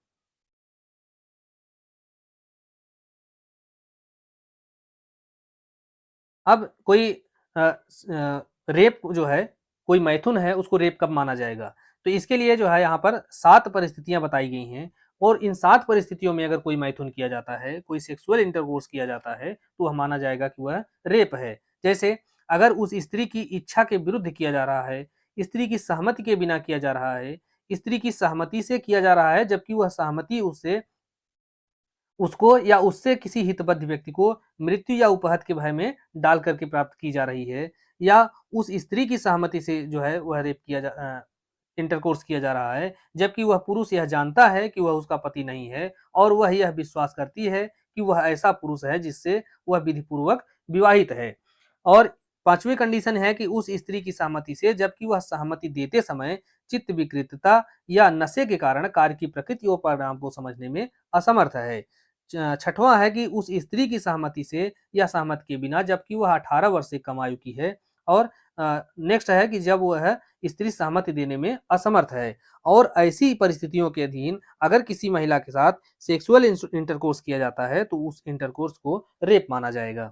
अब कोई रेप जो है, कोई मैथुन है उसको रेप कब माना जाएगा? तो इसके लिए जो है यहाँ पर 7 परिस्थितियाँ बताई गई हैं और इन 7 परिस्थितियों में अगर कोई मैथुन किया जाता है, कोई सेक्सुअल इंटरकोर्स किया जाता है, तो वह माना जाएगा कि वह रेप है। जैसे अगर उस स्त्री की इच्छा के विरुद्ध किया जा रहा है, स्त्री की सहमति के बिना किया जा रहा है, स्त्री की सहमति से किया जा रहा है जबकि वह सहमति उससे उसको या उससे किसी हितबद्ध व्यक्ति को मृत्यु या उपहत के भय में डाल करके प्राप्त की जा रही है, या उस स्त्री की सहमति से जो है वह रेप किया इंटरकोर्स किया जा रहा है जबकि वह पुरुष यह जानता है कि वह उसका पति नहीं है और वह यह विश्वास करती है कि वह ऐसा पुरुष है जिससे वह विधिपूर्वक विवाहित है। और पांचवी कंडीशन है कि उस स्त्री की सहमति से जबकि वह सहमति देते समय चित्त विकृतता या नशे के कारण कार्य की प्रकृति और परिणाम को समझने में असमर्थ है। छठवां है कि उस स्त्री की सहमति से या सहमति के बिना जबकि वह 18 वर्ष से कम आयु की है। और नेक्स्ट है कि जब वह स्त्री सहमति देने में असमर्थ है। और ऐसी परिस्थितियों के अधीन अगर किसी महिला के साथ सेक्सुअल इंटरकोर्स किया जाता है तो उस इंटरकोर्स को रेप माना जाएगा।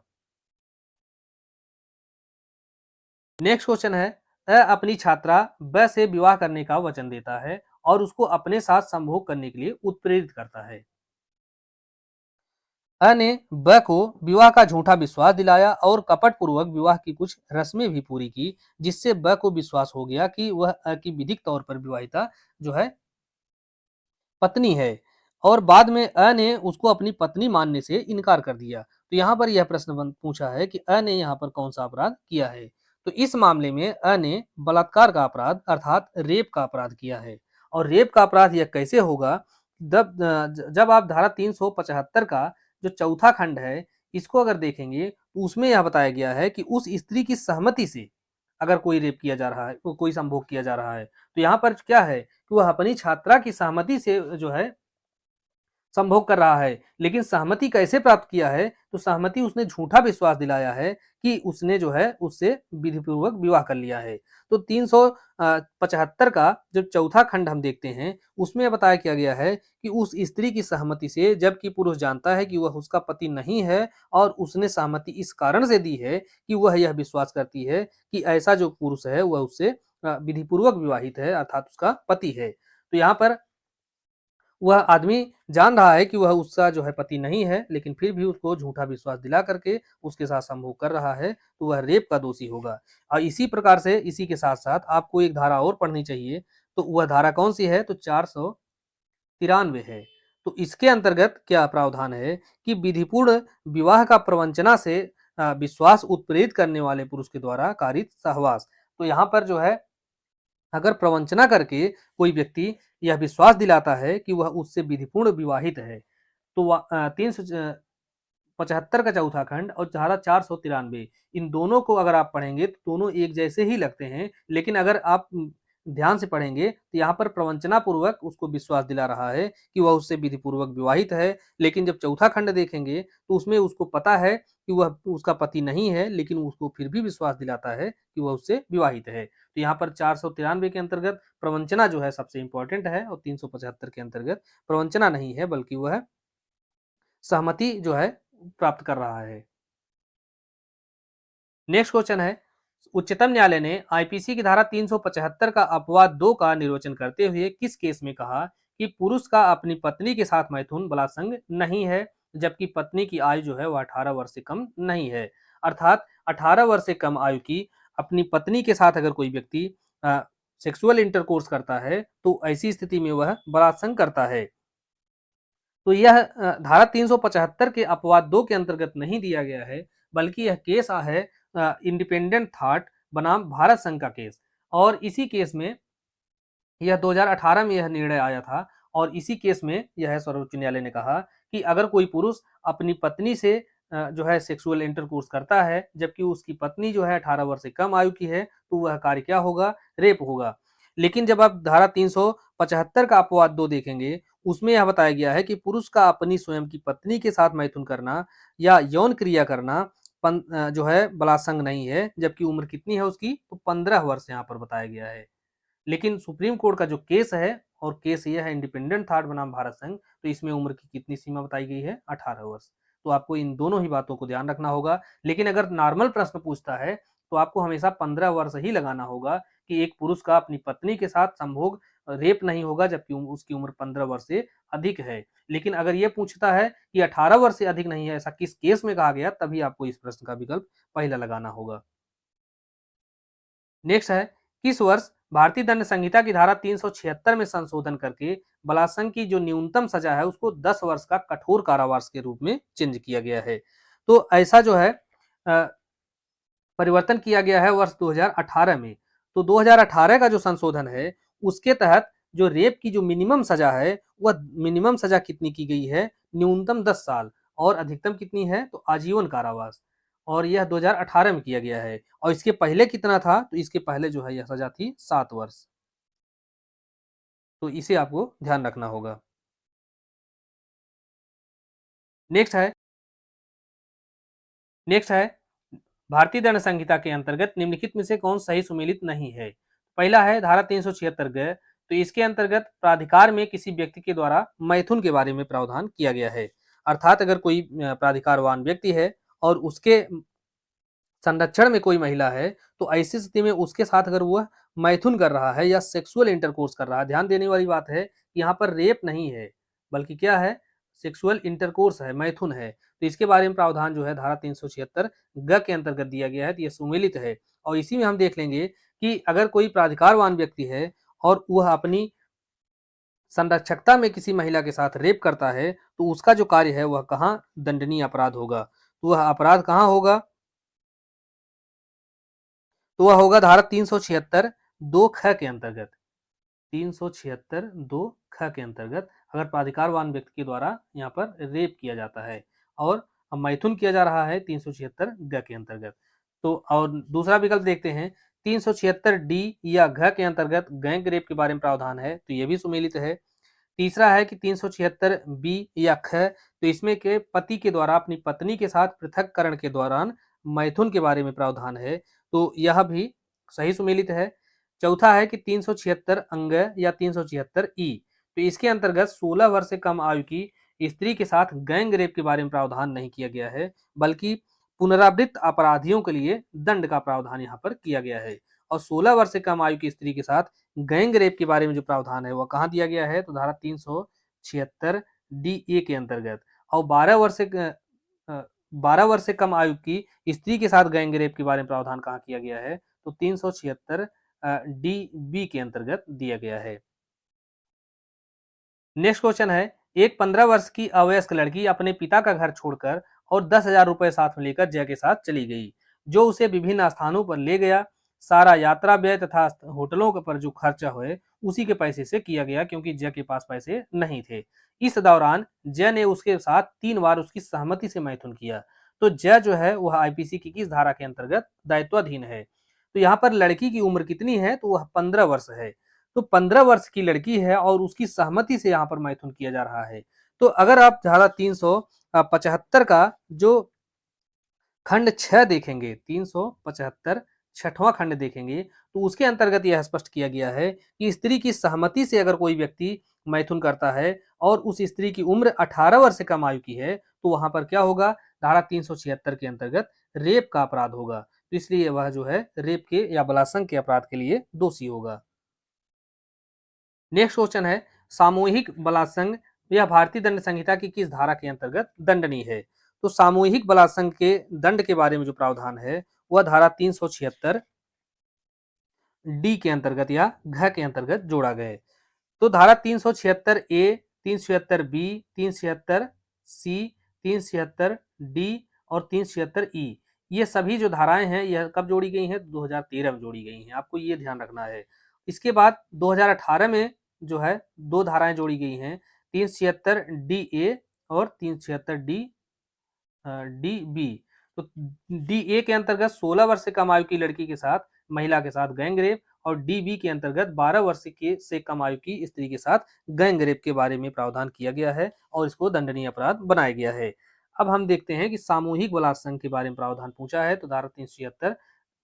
नेक्स्ट क्वेश्चन है, अ अपनी छात्रा ब से विवाह करने का वचन देता है और उसको अपने साथ संभोग करने के लिए उत्प्रेरित करता है। अ ने ब को विवाह का झूठा विश्वास दिलाया और कपट पूर्वक विवाह की कुछ रस्में भी पूरी की, जिससे ब को विश्वास हो गया कि वह अ की विधिक तौर पर विवाहिता जो है पत्नी है, और बाद में अ ने उसको अपनी पत्नी मानने से इनकार कर दिया। तो यहाँ पर यह प्रश्न पूछा है कि अ ने यहाँ पर कौन सा अपराध किया है। तो इस मामले में अ ने बलात्कार का अपराध अर्थात रेप का अपराध किया है। और रेप का अपराध यह कैसे होगा, जब आप धारा 375 का जो चौथा खंड है, इसको अगर देखेंगे तो उसमें यह बताया गया है कि उस स्त्री की सहमति से अगर कोई रेप किया जा रहा है, कोई संभोग किया जा रहा है, तो यहाँ पर क्या है कि वह अपनी छात्रा की सहमति से जो है संभोग कर रहा है। लेकिन सहमति कैसे प्राप्त किया है, तो सहमति उसने झूठा विश्वास दिलाया है कि उसने जो है उससे विधिपूर्वक विवाह कर लिया है। तो 375 का जो चौथा खंड हम देखते हैं, उसमें बताया किया गया है कि उस स्त्री की सहमति से, जबकि पुरुष जानता है कि वह उसका पति नहीं है, और उसने सहमति इस कारण से दी है कि वह यह विश्वास करती है कि ऐसा जो पुरुष है वह उससे विधिपूर्वक विवाहित है, अर्थात उसका पति है। तो यहाँ पर वह आदमी जान रहा है कि वह उसका जो है पति नहीं है, लेकिन फिर भी उसको झूठा विश्वास दिला करके उसके साथ संभोग कर रहा है, तो वह रेप का दोषी होगा। और इसी प्रकार से इसी के साथ-साथ आपको एक धारा और पढ़नी चाहिए, तो वह धारा कौन-सी है, तो 493 है। तो इसके अंतर्गत क्या प्रावधान है कि विधिपूर्ण विवाह का प्रवंचना से विश्वास उत्प्रेरित करने वाले पुरुष के द्वारा कारित सहवास। तो यहाँ पर जो है, अगर प्रवंचना करके कोई व्यक्ति यह विश्वास दिलाता है कि वह उससे विधिपूर्ण विवाहित है, तो 375 का चौथा खंड और धारा 493, इन दोनों को अगर आप पढ़ेंगे तो दोनों एक जैसे ही लगते हैं, लेकिन अगर आप ध्यान से पढ़ेंगे तो यहाँ पर प्रवंचना पूर्वक उसको विश्वास दिला रहा है कि वह उससे विधि पूर्वक विवाहित है, लेकिन जब चौथा खंड देखेंगे तो उसमें उसको पता है कि वह उसका पति नहीं है, लेकिन उसको फिर भी विश्वास दिलाता है कि वह उससे विवाहित है। तो यहाँ पर 493 के अंतर्गत प्रवंचना जो है सबसे इंपॉर्टेंट है, और 375 के अंतर्गत प्रवंचना नहीं है, बल्कि वह सहमति जो है प्राप्त कर रहा है। नेक्स्ट क्वेश्चन है, उच्चतम न्यायालय ने आईपीसी की धारा 375 का अपवाद 2 का निर्वचन करते हुए किस केस में कहा कि पुरुष का अपनी पत्नी के साथ मैथुन बलात्संग नहीं है, जबकि पत्नी की आयु जो है वह 18 वर्ष से कम नहीं है। अर्थात 18 वर्ष से कम आयु की अपनी पत्नी के साथ अगर कोई व्यक्ति सेक्सुअल इंटरकोर्स करता है, तो ऐसी स्थिति में वह बलात्संग करता है। तो यह धारा 375 के अपवाद 2 के अंतर्गत नहीं दिया गया है, बल्कि यह केस है इंडिपेंडेंट थॉट बनाम भारत संघ का केस। और इसी केस में यह 2018 में यह निर्णय आया था, और इसी केस में यह सर्वोच्च न्यायालय ने कहा कि अगर कोई पुरुष अपनी पत्नी से जो है सेक्सुअल इंटरकोर्स करता है, जबकि उसकी पत्नी जो है 18 वर्ष से कम आयु की है, तो वह कार्य क्या होगा, रेप होगा। लेकिन जब आप धारा 375 का अपवाद 2 देखेंगे, उसमें यह बताया गया है कि पुरुष का अपनी स्वयं की पत्नी के साथ मैथुन करना या यौन क्रिया करना जो है बलात्संग नहीं है, जबकि उम्र कितनी है उसकी, तो 15 वर्ष यहाँ पर बताया गया है। लेकिन सुप्रीम कोर्ट का जो केस है, और केस ये है इंडिपेंडेंट थॉट बनाम भारत संघ, तो इसमें उम्र की कितनी सीमा बताई गई है, 18 वर्ष। तो आपको इन दोनों ही बातों को ध्यान रखना होगा। लेकिन अगर नॉर्मल प्रश्न पूछता है, तो आपको हमेशा 15 वर्ष ही लगाना होगा कि एक पुरुष का अपनी पत्नी के साथ संभोग रेप नहीं होगा, जबकि उसकी उम्र 15 वर्ष से अधिक है। लेकिन अगर ये पूछता है कि 18 वर्ष से अधिक नहीं है, ऐसा किस केस में कहा गया, तभी आपको इस प्रश्न का विकल्प पहला लगाना होगा। नेक्स्ट है, किस वर्ष भारतीय दंड संहिता की धारा 376 में संशोधन करके बलात्संग की जो न्यूनतम सजा है उसको 10 वर्ष का कठोर कारावास के रूप में चेंज किया गया है। तो ऐसा जो है परिवर्तन किया गया है वर्ष 2018 में। तो 2018 का जो संशोधन है, उसके तहत जो रेप की जो मिनिमम सजा है, वह मिनिमम सजा कितनी की गई है, न्यूनतम 10 साल, और अधिकतम कितनी है, तो आजीवन कारावास। और यह 2018 में किया गया है। और इसके पहले कितना था, तो इसके पहले जो है यह सजा थी 7 वर्ष। तो इसे आपको ध्यान रखना होगा। नेक्स्ट है नेक्स्ट है भारतीय दंड संहिता के अंतर्गत निम्नलिखित में से कौन सही सुमेलित नहीं है। पहला है धारा 376 ग, तो इसके अंतर्गत प्राधिकार में किसी व्यक्ति के द्वारा मैथुन के बारे में प्रावधान किया गया है। अर्थात अगर कोई प्राधिकारवान व्यक्ति है और उसके संरक्षण में कोई महिला है तो ऐसी स्थिति में उसके साथ अगर वह मैथुन कर रहा है या सेक्सुअल इंटरकोर्स कर रहा है, ध्यान देने वाली बात है यहाँ पर रेप नहीं है बल्कि क्या है, सेक्सुअल इंटरकोर्स है, मैथुन है। तो इसके बारे में प्रावधान जो है धारा 376 ग के अंतर्गत दिया गया है, तो यह सुमेलित है। और इसी में हम देख लेंगे कि अगर कोई प्राधिकारवान व्यक्ति है और वह अपनी संरक्षकता में किसी महिला के साथ रेप करता है तो उसका जो कार्य है वह कहाँ दंडनीय अपराध होगा, तो वह अपराध कहाँ होगा, तो वह होगा धारा 376 दो ख के अंतर्गत। 376 दो ख के अंतर्गत अगर प्राधिकारवान व्यक्ति के द्वारा यहाँ पर रेप किया जाता है और मैथुन किया जा रहा है 376 ग के अंतर्गत। तो और दूसरा विकल्प देखते हैं, 376 डी या घ के अंतर्गत गैंग रेप के बारे में प्रावधान है, तो यह भी सुमेलित है। तीसरा है कि 376 बी या ख, तो इसमें के पति के द्वारा अपनी पत्नी के साथ पृथककरण के दौरान मैथुन के बारे में प्रावधान है, तो यह भी सही सुमेलित है। चौथा है कि 376 अंग या 376 ई, तो इसके अंतर्गत 16 वर्ष से कम आयु की स्त्री के साथ गैंग रेप के बारे में प्रावधान नहीं किया गया है, बल्कि पुनरावृत्त अपराधियों के लिए दंड का प्रावधान यहाँ पर किया गया है। और 16 वर्ष से कम आयु की स्त्री के साथ गैंग रेप के बारे में जो प्रावधान है वह कहाँ दिया गया है, तो धारा 376 डी ए के अंतर्गत। और 12 वर्ष से कम आयु की स्त्री के साथ गैंग रेप के बारे में प्रावधान कहाँ किया गया है, तो 376 डी बी के अंतर्गत दिया गया है। नेक्स्ट क्वेश्चन है, एक 15 वर्ष की अवयस्क लड़की अपने पिता का घर छोड़कर और 10,000 रुपए साथ में लेकर जय के साथ चली गई, जो उसे विभिन्न स्थानों पर ले गया। सारा यात्रा व्यय तथा होटलों पर जो खर्चा हुए उसी के पैसे से किया गया, क्योंकि जय के पास पैसे नहीं थे। इस दौरान जय ने उसके साथ 3 बार उसकी सहमति से मैथुन किया, तो जय जो है वह आईपीसी की किस धारा के अंतर्गत दायित्वाधीन है। तो यहाँ पर लड़की की उम्र कितनी है, तो वह 15 वर्ष है। तो 15 वर्ष की लड़की है और उसकी सहमति से यहाँ पर मैथुन किया जा रहा है। तो अगर आप धारा 375 का जो खंड 6 देखेंगे, 375 छठवां खंड देखेंगे, तो उसके अंतर्गत यह स्पष्ट किया गया है कि स्त्री की सहमति से अगर कोई व्यक्ति मैथुन करता है और उस स्त्री की उम्र 18 वर्ष से कम आयु की है, तो वहां पर क्या होगा, धारा 376 के अंतर्गत रेप का अपराध होगा। तो इसलिए वह जो है रेप के या बलात्संग के अपराध के लिए दोषी होगा। नेक्स्ट क्वेश्चन है, सामूहिक बलात्संग यह भारतीय दंड संहिता की किस धारा के अंतर्गत दंडनीय है। तो सामूहिक बलात्संग के दंड के बारे में जो प्रावधान है वह धारा 376 डी के अंतर्गत या घ के अंतर्गत जोड़ा गया। तो धारा 376 ए, 376 बी, 376 सी, 376 डी और 376 ई, ये सभी जो धाराएं हैं यह कब जोड़ी गई हैं, 2013 में जोड़ी गई हैं, आपको ये ध्यान रखना है। इसके बाद 2018 में जो है दो धाराएं जोड़ी गई हैं, 376 डी ए और 376 डी बी। तो डी ए के अंतर्गत 16 वर्ष से कम आयु की लड़की के साथ महिला के साथ गैंग रेप, और डी बी के अंतर्गत 12 वर्ष के से कम आयु की स्त्री के साथ गैंग रेप के बारे में प्रावधान किया गया है और इसको दंडनीय अपराध बनाया गया है। अब हम देखते हैं कि सामूहिक बलात्संग के बारे में प्रावधान पूछा है, तो धारा 376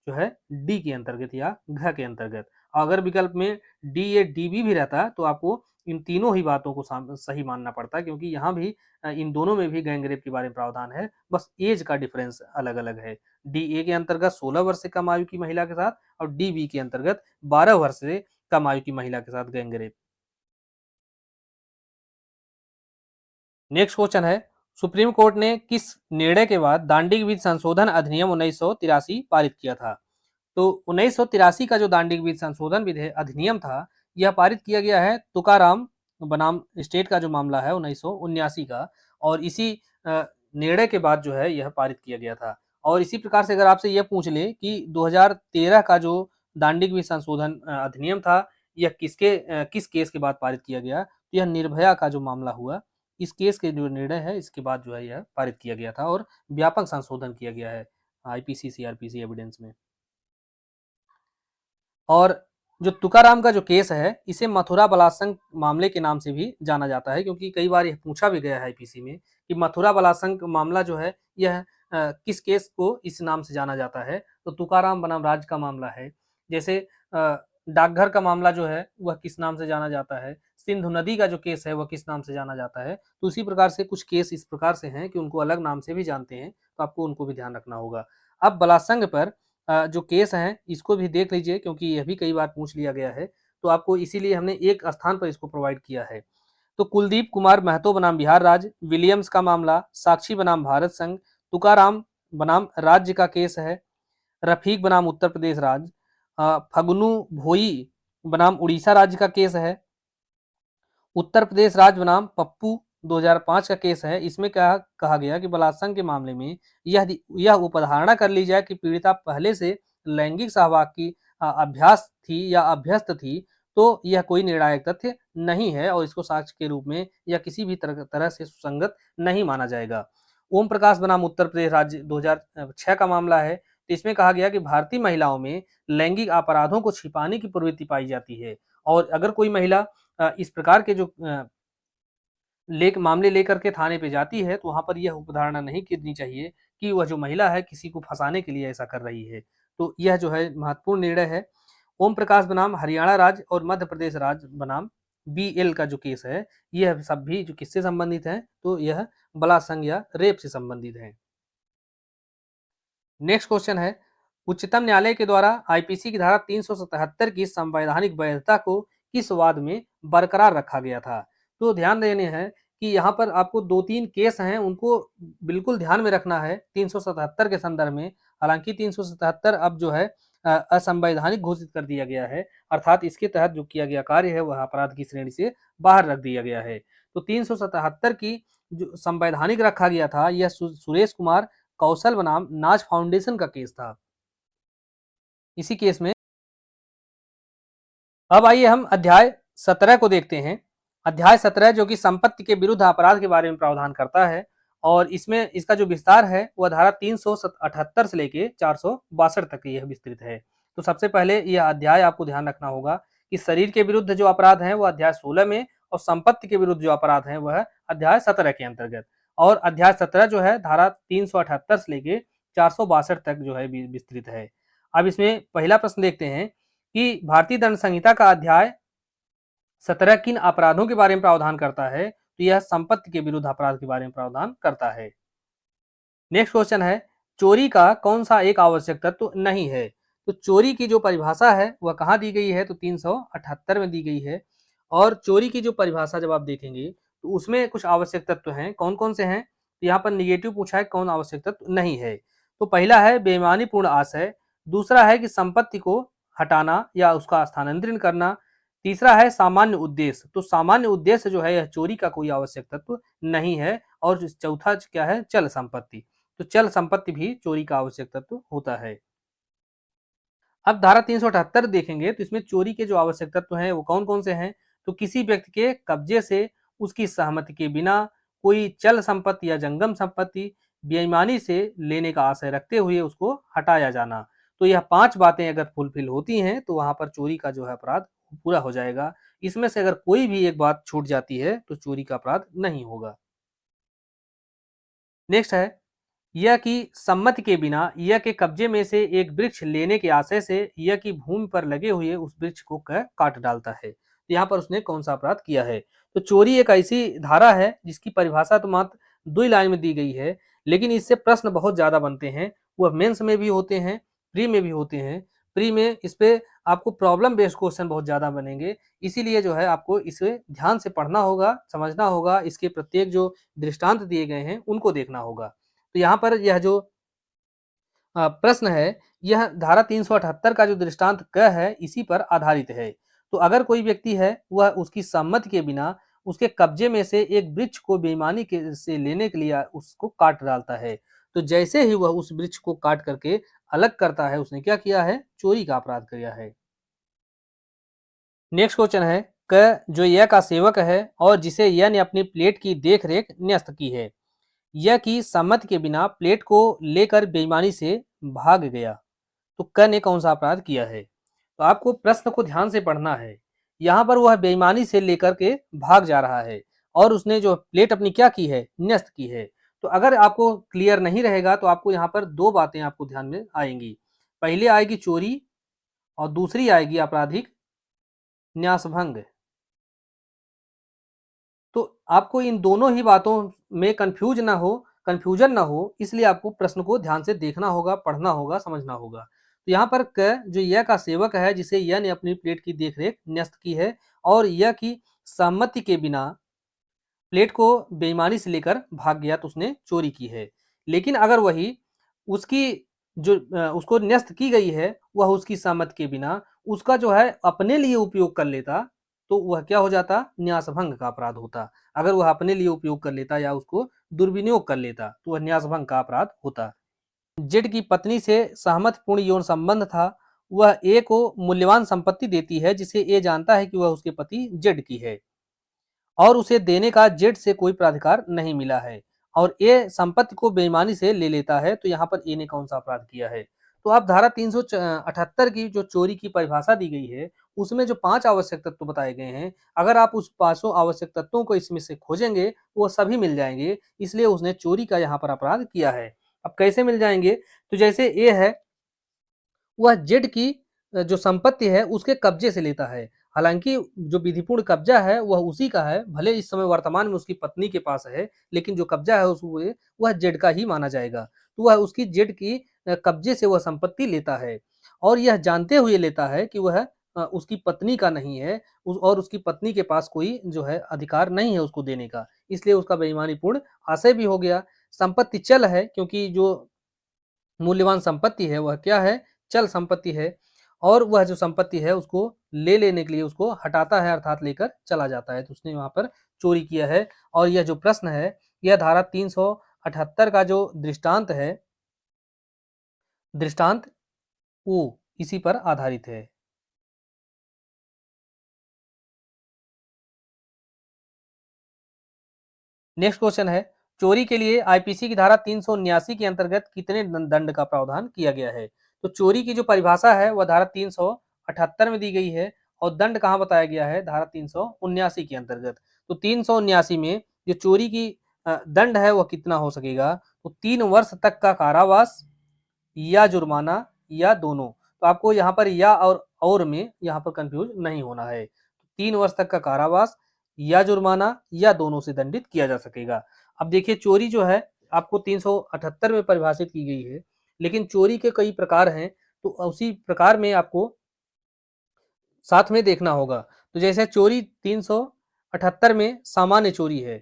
जो है डी के अंतर्गत या घ के अंतर्गत। अगर विकल्प में डी ए डी बी भी रहता तो आपको इन तीनों ही बातों को सही मानना पड़ता, क्योंकि यहाँ भी इन दोनों में भी गैंग रेप के बारे में प्रावधान है, बस एज का डिफरेंस अलग अलग है। डी ए के अंतर्गत 16 वर्ष से कम आयु की महिला के साथ और डी बी के अंतर्गत 12 वर्ष से कम आयु की महिला के साथ गैंग रेप। नेक्स्ट क्वेश्चन है, सुप्रीम कोर्ट ने किस निर्णय के बाद दांडिक विधि संशोधन अधिनियम 1983 पारित किया था। तो 1983 का जो दांडिक विधि संशोधन विधेयक अधिनियम था यह पारित किया गया है तुकाराम बनाम स्टेट का जो मामला है 1979 का, और इसी निर्णय के बाद जो है यह पारित किया गया था। और इसी प्रकार से अगर आपसे यह पूछ ले कि 2013 का जो दांडिक विधि संशोधन अधिनियम था यह किस केस के बाद पारित किया गया, तो यह निर्भया का जो मामला हुआ इस केस के जो निर्णय है इसके बाद जो है यह पारित किया गया था और व्यापक संशोधन किया गया है आईपीसी सीआरपीसी एविडेंस में। और जो तुकाराम का जो केस है इसे मथुरा बलात्संग मामले के नाम से भी जाना जाता है, क्योंकि कई बार यह पूछा भी गया है आईपीसी में कि मथुरा बलात्संग मामला जो है यह किस केस को इस नाम से जाना जाता है, तो तुकाराम बनाम राज्य का मामला है। जैसे डाकघर का मामला जो है वह किस नाम से जाना जाता है, सिंधु नदी का जो केस है वह किस नाम से जाना जाता है। तो उसी प्रकार से कुछ केस इस प्रकार से हैं कि उनको अलग नाम से भी जानते हैं, तो आपको उनको भी ध्यान रखना होगा। अब बलात्संग पर जो केस हैं इसको भी देख लीजिए, क्योंकि यह भी कई बार पूछ लिया गया है, तो आपको इसीलिए हमने एक स्थान पर इसको प्रोवाइड किया है। तो कुलदीप कुमार महतो बनाम बिहार राज्य, विलियम्स का मामला, साक्षी बनाम भारत संघ, तुकाराम बनाम राज्य का केस है, रफीक बनाम उत्तर प्रदेश राज्य, फगुनू भोई बनाम उड़ीसा राज्य का केस है, उत्तर प्रदेश राज्य बनाम पप्पू 2005 का केस है। इसमें क्या कहा गया कि बलात्संग के मामले में यह उपधारणा कर ली जाए कि पीड़िता पहले से लैंगिक सहवाग की अभ्यास थी या अभ्यस्त थी, तो यह कोई निर्णायक तथ्य नहीं है और इसको साक्ष्य के रूप में या किसी भी तरह से सुसंगत नहीं माना जाएगा। ओम प्रकाश बनाम उत्तर प्रदेश राज्य 2006 का मामला है। तो इसमें कहा गया कि भारतीय महिलाओं में लैंगिक अपराधों को छिपाने की प्रवृत्ति पाई जाती है, और अगर कोई महिला इस प्रकार के जो मामले लेकर के थाने पे जाती है, तो वहां पर यह उपधारणा नहीं करनी चाहिए कि वह जो महिला है किसी को फंसाने के लिए ऐसा कर रही है। तो यह जो है महत्वपूर्ण निर्णय है। ओम प्रकाश बनाम हरियाणा राज्य और मध्य प्रदेश राज्य बनाम बीएल का जो केस है, यह सब भी जो किससे संबंधित है, तो यह बलात्संग या रेप से संबंधित है। नेक्स्ट क्वेश्चन है, उच्चतम न्यायालय के द्वारा आईपीसी की धारा 377 की संवैधानिक वैधता को किस वाद में बरकरार रखा गया था? तो ध्यान देने हैं कि यहाँ पर आपको 2-3 केस हैं, उनको बिल्कुल ध्यान में रखना है 377 के संदर्भ में। हालांकि 377 अब जो है असंवैधानिक घोषित कर दिया गया है, अर्थात इसके तहत जो किया गया कार्य है वह अपराध की श्रेणी से बाहर रख दिया गया है। तो 377 की जो संवैधानिक रखा गया था, यह सुरेश कुमार कौशल बनाम नाज फाउंडेशन का केस था। इसी केस में अब आइए हम अध्याय 17 को देखते हैं। अध्याय 17 जो कि संपत्ति के विरुद्ध अपराध के बारे में प्रावधान करता है, और इसमें इसका जो विस्तार है वह धारा 378 से लेके 462 तक यह विस्तृत है। तो सबसे पहले यह अध्याय आपको ध्यान रखना होगा कि शरीर के विरुद्ध जो अपराध है वह अध्याय 16 में, और संपत्ति के विरुद्ध जो अपराध है वह अध्याय 17 के अंतर्गत, और अध्याय 17 जो है धारा 378 से लेके 462 तक जो है विस्तृत है। अब इसमें पहला प्रश्न देखते हैं कि भारतीय दंड संहिता का अध्याय 17 किन अपराधों के बारे में प्रावधान करता है? तो यह संपत्ति के विरुद्ध अपराध के बारे में प्रावधान करता है। नेक्स्ट क्वेश्चन है, चोरी का कौन सा एक आवश्यक तत्व नहीं है? तो चोरी की जो परिभाषा है वह कहाँ दी गई है? तो 378 में दी गई है। और चोरी की जो परिभाषा जब आप देखेंगे तो उसमें कुछ आवश्यक तत्व हैं, कौन कौन से हैं? तो यहाँ पर निगेटिव पूछा है, कौन आवश्यक तत्व नहीं है। तो पहला है बेईमानीपूर्ण आशय, दूसरा है कि संपत्ति को हटाना या उसका स्थानांतरण करना, तीसरा है सामान्य उद्देश्य। तो सामान्य उद्देश्य जो है यह चोरी का कोई आवश्यक तत्व नहीं है। और चौथा क्या है? चल संपत्ति। तो चल संपत्ति भी चोरी का आवश्यक तत्व होता है। अब धारा 378 देखेंगे तो इसमें चोरी के जो आवश्यक तत्व हैं वो कौन कौन से हैं? तो किसी व्यक्ति के कब्जे से उसकी सहमति के बिना कोई चल संपत्ति या जंगम संपत्ति बेईमानी से लेने का आशय रखते हुए उसको हटाया जाना। तो यह 5 बातें अगर फुलफिल होती हैं तो वहां पर चोरी का जो है अपराध पूरा हो जाएगा। इसमें से अगर कोई भी एक बात छूट जाती है तो चोरी का अपराध नहीं होगा। नेक्स्ट है, यह कि सम्मति के बिना यह के कब्जे में से एक वृक्ष लेने के आशय से यह की भूमि पर लगे हुए उस वृक्ष को काट डालता है। तो यहाँ पर उसने कौन सा अपराध किया है? तो चोरी एक ऐसी धारा है जिसकी परिभाषा तो मात्र 2 ही लाइन में दी गई है, लेकिन इससे प्रश्न बहुत ज्यादा बनते हैं। वह मेंस में भी होते हैं, प्री में भी होते हैं। प्री में इस पे आपको प्रॉब्लम बेस्ड क्वेश्चन बहुत ज्यादा बनेंगे, इसीलिए जो है आपको इसे ध्यान से पढ़ना होगा, समझना होगा, इसके प्रत्येक जो दृष्टांत दिए गए हैं उनको देखना होगा। तो यहाँ पर यह जो प्रश्न है, यह धारा 378 का जो दृष्टांत क है इसी पर आधारित है। तो अगर कोई व्यक्ति है वह उसकी सम्मति के बिना उसके कब्जे में से एक वृक्ष को बेईमानी के से लेने के लिए उसको काट डालता है, तो जैसे ही वह उस वृक्ष को काट करके अलग करता है, उसने क्या किया है? चोरी का अपराध किया है। नेक्स्ट क्वेश्चन है, क जो यह का सेवक है और जिसे यह ने अपनी प्लेट की देख रेख न्यस्त की है, यह की सम्मति के बिना प्लेट को लेकर बेईमानी से भाग गया, तो क ने कौन सा अपराध किया है? तो आपको प्रश्न को ध्यान से पढ़ना है। यहाँ पर वह बेईमानी से लेकर के भाग जा रहा है और उसने जो प्लेट अपनी क्या की है? न्यस्त की है। तो अगर आपको क्लियर नहीं रहेगा तो आपको यहाँ पर 2 बातें आपको ध्यान में आएंगी। पहले आएगी चोरी और दूसरी आएगी आपराधिक न्यासभंग। तो आपको इन दोनों ही बातों में कंफ्यूज ना हो, कंफ्यूजन ना हो इसलिए आपको प्रश्न को ध्यान से देखना होगा, पढ़ना होगा, समझना होगा। तो यहाँ पर क जो य का सेवक है जिसे य ने अपनी प्लेट की देखरेख न्यस्त की है और य की सहमति के बिना प्लेट को बेईमानी से लेकर भाग गया तो उसने चोरी की है। लेकिन अगर वही उसकी जो उसको न्यस्त की गई है वह उसकी सहमति के बिना उसका जो है अपने लिए उपयोग कर लेता तो वह क्या हो जाता? न्यासभंग का अपराध होता। अगर वह अपने लिए उपयोग कर लेता या उसको दुर्विनियोग कर लेता तो वह न्यासभंग का अपराध होता। जेड की पत्नी से सहमतिपूर्ण यौन संबंध था। वह ए को मूल्यवान संपत्ति देती है जिसे ए जानता है कि वह उसके पति जेड की है और उसे देने का जेड से कोई प्राधिकार नहीं मिला है और ए संपत्ति को बेईमानी से ले लेता है तो यहाँ पर ए ने कौन सा अपराध किया है? तो आप धारा 378 की जो चोरी की परिभाषा दी गई है उसमें जो 5 आवश्यक तत्व बताए गए हैं, अगर आप उस पांचों आवश्यक तत्वों को इसमें से खोजेंगे वो सभी मिल जाएंगे, इसलिए उसने चोरी का यहाँ पर अपराध किया है। अब कैसे मिल जाएंगे? तो जैसे ए है वह जेड की जो संपत्ति है उसके कब्जे से लेता है। हालांकि जो विधिपूर्ण कब्जा है वह उसी का है, भले इस समय वर्तमान में उसकी पत्नी के पास है, लेकिन जो कब्जा है वह जेड का ही माना जाएगा। तो वह उसकी जेड की कब्जे से वह संपत्ति लेता है और यह जानते हुए लेता है कि वह उसकी पत्नी का नहीं है और उसकी पत्नी के पास कोई जो है अधिकार नहीं है उसको देने का, इसलिए उसका बेईमानीपूर्ण आशय भी हो गया। संपत्ति चल है क्योंकि जो मूल्यवान संपत्ति है वह क्या है? चल संपत्ति है और वह जो संपत्ति है उसको ले लेने के लिए उसको हटाता है अर्थात लेकर चला जाता है, तो उसने वहां पर चोरी किया है। और यह जो प्रश्न है यह धारा 378 का जो दृष्टांत है, दृष्टांत वो इसी पर आधारित है। नेक्स्ट क्वेश्चन है, चोरी के लिए आईपीसी की धारा 379 के अंतर्गत कितने दंड का प्रावधान किया गया है? तो चोरी की जो परिभाषा है वह धारा 378 में दी गई है और दंड कहाँ बताया गया है? धारा 379 के अंतर्गत। तो 379 में जो चोरी की दंड है वह कितना हो सकेगा? तो 3 वर्ष तक का कारावास या जुर्माना या दोनों। तो आपको यहाँ पर या और में यहाँ पर कंफ्यूज नहीं होना है। 3 वर्ष तक का कारावास या जुर्माना या दोनों से दंडित किया जा सकेगा। अब देखिए चोरी जो है आपको 378 में परिभाषित की गई है, लेकिन चोरी के कई प्रकार हैं तो उसी प्रकार में आपको साथ में देखना होगा। तो जैसे चोरी 378 में सामान्य चोरी है,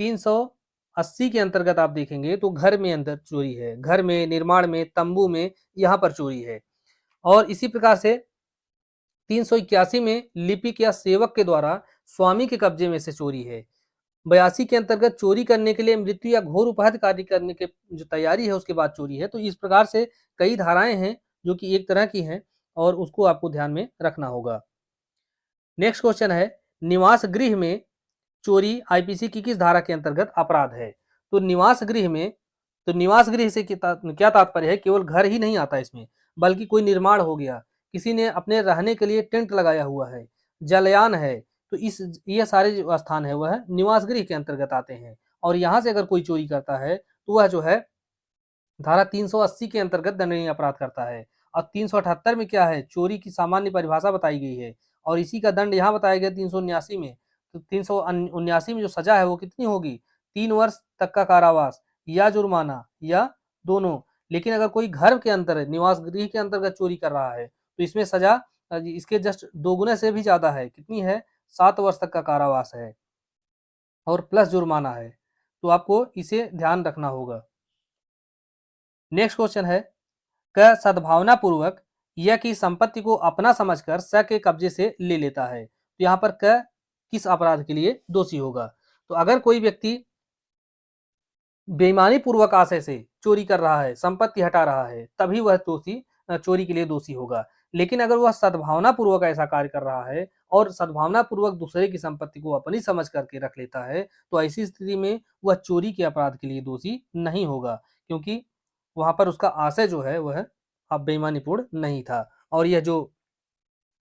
380 के अंतर्गत आप देखेंगे तो घर में अंदर चोरी है, घर में, निर्माण में, तंबू में, यहाँ पर चोरी है। और इसी प्रकार से 381 में लिपिक या सेवक के द्वारा स्वामी के कब्जे में से चोरी है। 82 के अंतर्गत चोरी करने के लिए मृत्यु या घोर उपहत कार्य करने के जो तैयारी है उसके बाद चोरी है। तो इस प्रकार से कई धाराएं हैं जो कि एक तरह की हैं और उसको आपको ध्यान में रखना होगा। नेक्स्ट क्वेश्चन है, निवास गृह में चोरी आईपीसी की किस धारा के अंतर्गत अपराध है? तो निवास गृह में, तो निवास गृह से क्या तात्पर्य है? केवल घर ही नहीं आता इसमें, बल्कि कोई निर्माण हो गया, किसी ने अपने रहने के लिए टेंट लगाया हुआ है, जलयान है, तो ये सारे जो स्थान है वह निवास गृह के अंतर्गत आते हैं। और यहाँ से अगर कोई चोरी करता है तो वह जो है धारा 380 के अंतर्गत दंडनीय अपराध करता है। और 378 में क्या है? चोरी की सामान्य परिभाषा बताई गई है और इसी का दंड यहाँ बताया गया 379 में। तो 379 में जो सजा है वो कितनी होगी? 3 वर्ष तक का कारावास या जुर्माना या दोनों। लेकिन अगर कोई घर के अंतर निवास गृह के अंतर्गत चोरी कर रहा है तो इसमें सजा इसके जस्ट दोगुने से भी ज्यादा है। कितनी है? 7 वर्ष तक का कारावास है और प्लस जुर्माना है। तो आपको इसे ध्यान रखना होगा। नेक्स्ट क्वेश्चन है, क सद्भावना पूर्वक यह की संपत्ति को अपना समझकर स के कब्जे से ले लेता है। तो यहाँ पर क किस अपराध के लिए दोषी होगा? तो अगर कोई व्यक्ति बेईमानी पूर्वक आशय से चोरी कर रहा है, संपत्ति हटा रहा है, तभी वह दोषी चोरी के लिए दोषी होगा। लेकिन अगर वह सद्भावना पूर्वक ऐसा कार्य कर रहा है और सद्भावना पूर्वक दूसरे की संपत्ति को अपनी समझ करके रख लेता है तो ऐसी स्थिति में वह चोरी के अपराध के लिए दोषी नहीं होगा, क्योंकि वहां पर उसका आशय जो है वह अब बेईमानीपूर्ण नहीं था। और यह जो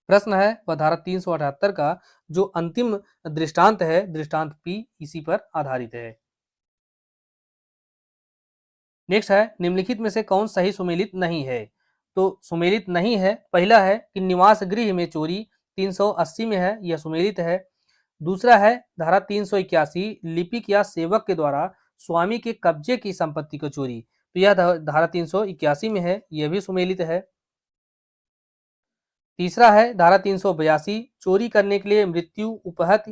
प्रश्न है वह धारा 378 का जो अंतिम दृष्टांत है, दृष्टांत पी, इसी पर आधारित है। नेक्स्ट है, निम्नलिखित में से कौन सही सुमेलित नहीं है? तो सुमेलित नहीं है, पहला है कि निवास गृह में चोरी 380 में है, यह सुमेलित है। दूसरा है धारा 381 लिपिक या सेवक के द्वारा स्वामी के कब्जे की संपत्ति को चोरी, तो यह धारा 381 में है, यह भी सुमेलित है। तीसरा है धारा 382, चोरी करने के लिए मृत्यु, उपहत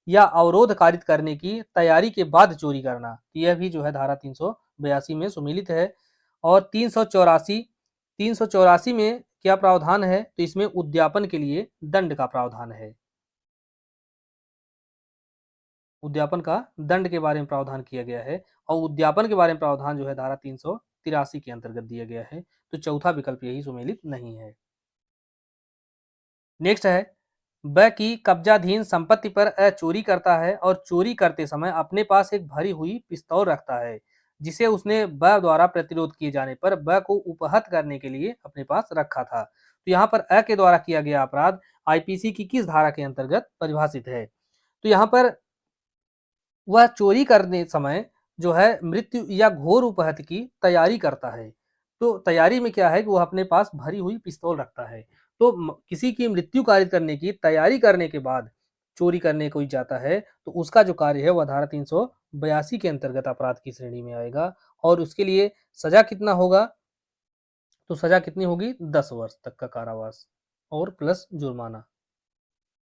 या अवरोध कारित करने की तैयारी के बाद चोरी करना, यह भी जो है धारा 382 में सुमेलित है। और 384 में क्या प्रावधान है, तो इसमें उद्यापन के लिए दंड का प्रावधान है। उद्यापन का दंड के बारे में प्रावधान किया गया है, और उद्यापन के बारे में प्रावधान जो है धारा 383 के अंतर्गत दिया गया है। तो चौथा विकल्प यही सुमेलित नहीं है। नेक्स्ट है, ब की कब्जाधीन संपत्ति पर अ चोरी करता है और चोरी करते समय अपने पास एक भरी हुई पिस्तौल रखता है, जिसे उसने ब द्वारा प्रतिरोध किए जाने पर ब को उपहत करने के लिए अपने पास रखा था। तो यहाँ पर अ के द्वारा किया गया अपराध आईपीसी की किस धारा के अंतर्गत परिभाषित है, तो यहाँ पर वह चोरी करने समय जो है मृत्यु या घोर उपहत की तैयारी करता है। तो तैयारी में क्या है कि वह अपने पास भरी हुई पिस्तौल रखता है। तो किसी की मृत्यु कारित करने की तैयारी करने के बाद चोरी करने कोई जाता है, तो उसका जो कार्य है वह धारा 382 के अंतर्गत अपराध की श्रेणी में आएगा, और उसके लिए सजा कितना होगा, तो सजा कितनी होगी, 10 वर्ष तक का कारावास और प्लस जुर्माना।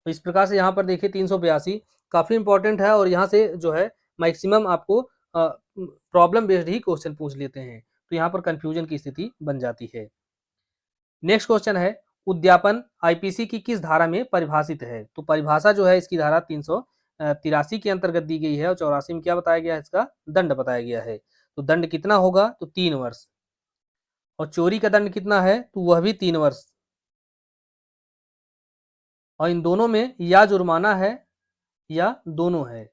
तो इस प्रकार से यहाँ पर देखिए 382 काफी इंपॉर्टेंट है, और यहाँ से जो है मैक्सिमम आपको प्रॉब्लम बेस्ड ही क्वेश्चन पूछ लेते हैं, तो यहाँ पर कंफ्यूजन की स्थिति बन जाती है। नेक्स्ट क्वेश्चन है, उद्यापन आईपीसी की किस धारा में परिभाषित है, तो परिभाषा जो है इसकी धारा 383 के अंतर्गत दी गई है, और 84 में क्या बताया गया है, इसका दंड बताया गया है। तो दंड कितना होगा, तो 3 वर्ष, और चोरी का दंड कितना है, तो वह भी 3 वर्ष, और इन दोनों में या जुर्माना है या दोनों है।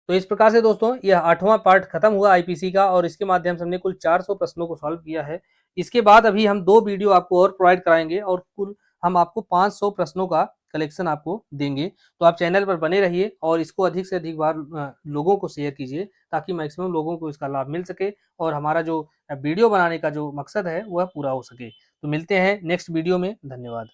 तो इस प्रकार से दोस्तों यह 8वां पार्ट खत्म हुआ आईपीसी का, और इसके माध्यम से हमने कुल 400 प्रश्नों को सॉल्व किया है। इसके बाद अभी हम 2 वीडियो आपको और प्रोवाइड कराएंगे, और कुल हम आपको 500 प्रश्नों का कलेक्शन आपको देंगे। तो आप चैनल पर बने रहिए, और इसको अधिक से अधिक बार लोगों को शेयर कीजिए, ताकि मैक्सिमम लोगों को इसका लाभ मिल सके, और हमारा जो वीडियो बनाने का जो मकसद है वह पूरा हो सके। तो मिलते हैं नेक्स्ट वीडियो में, धन्यवाद।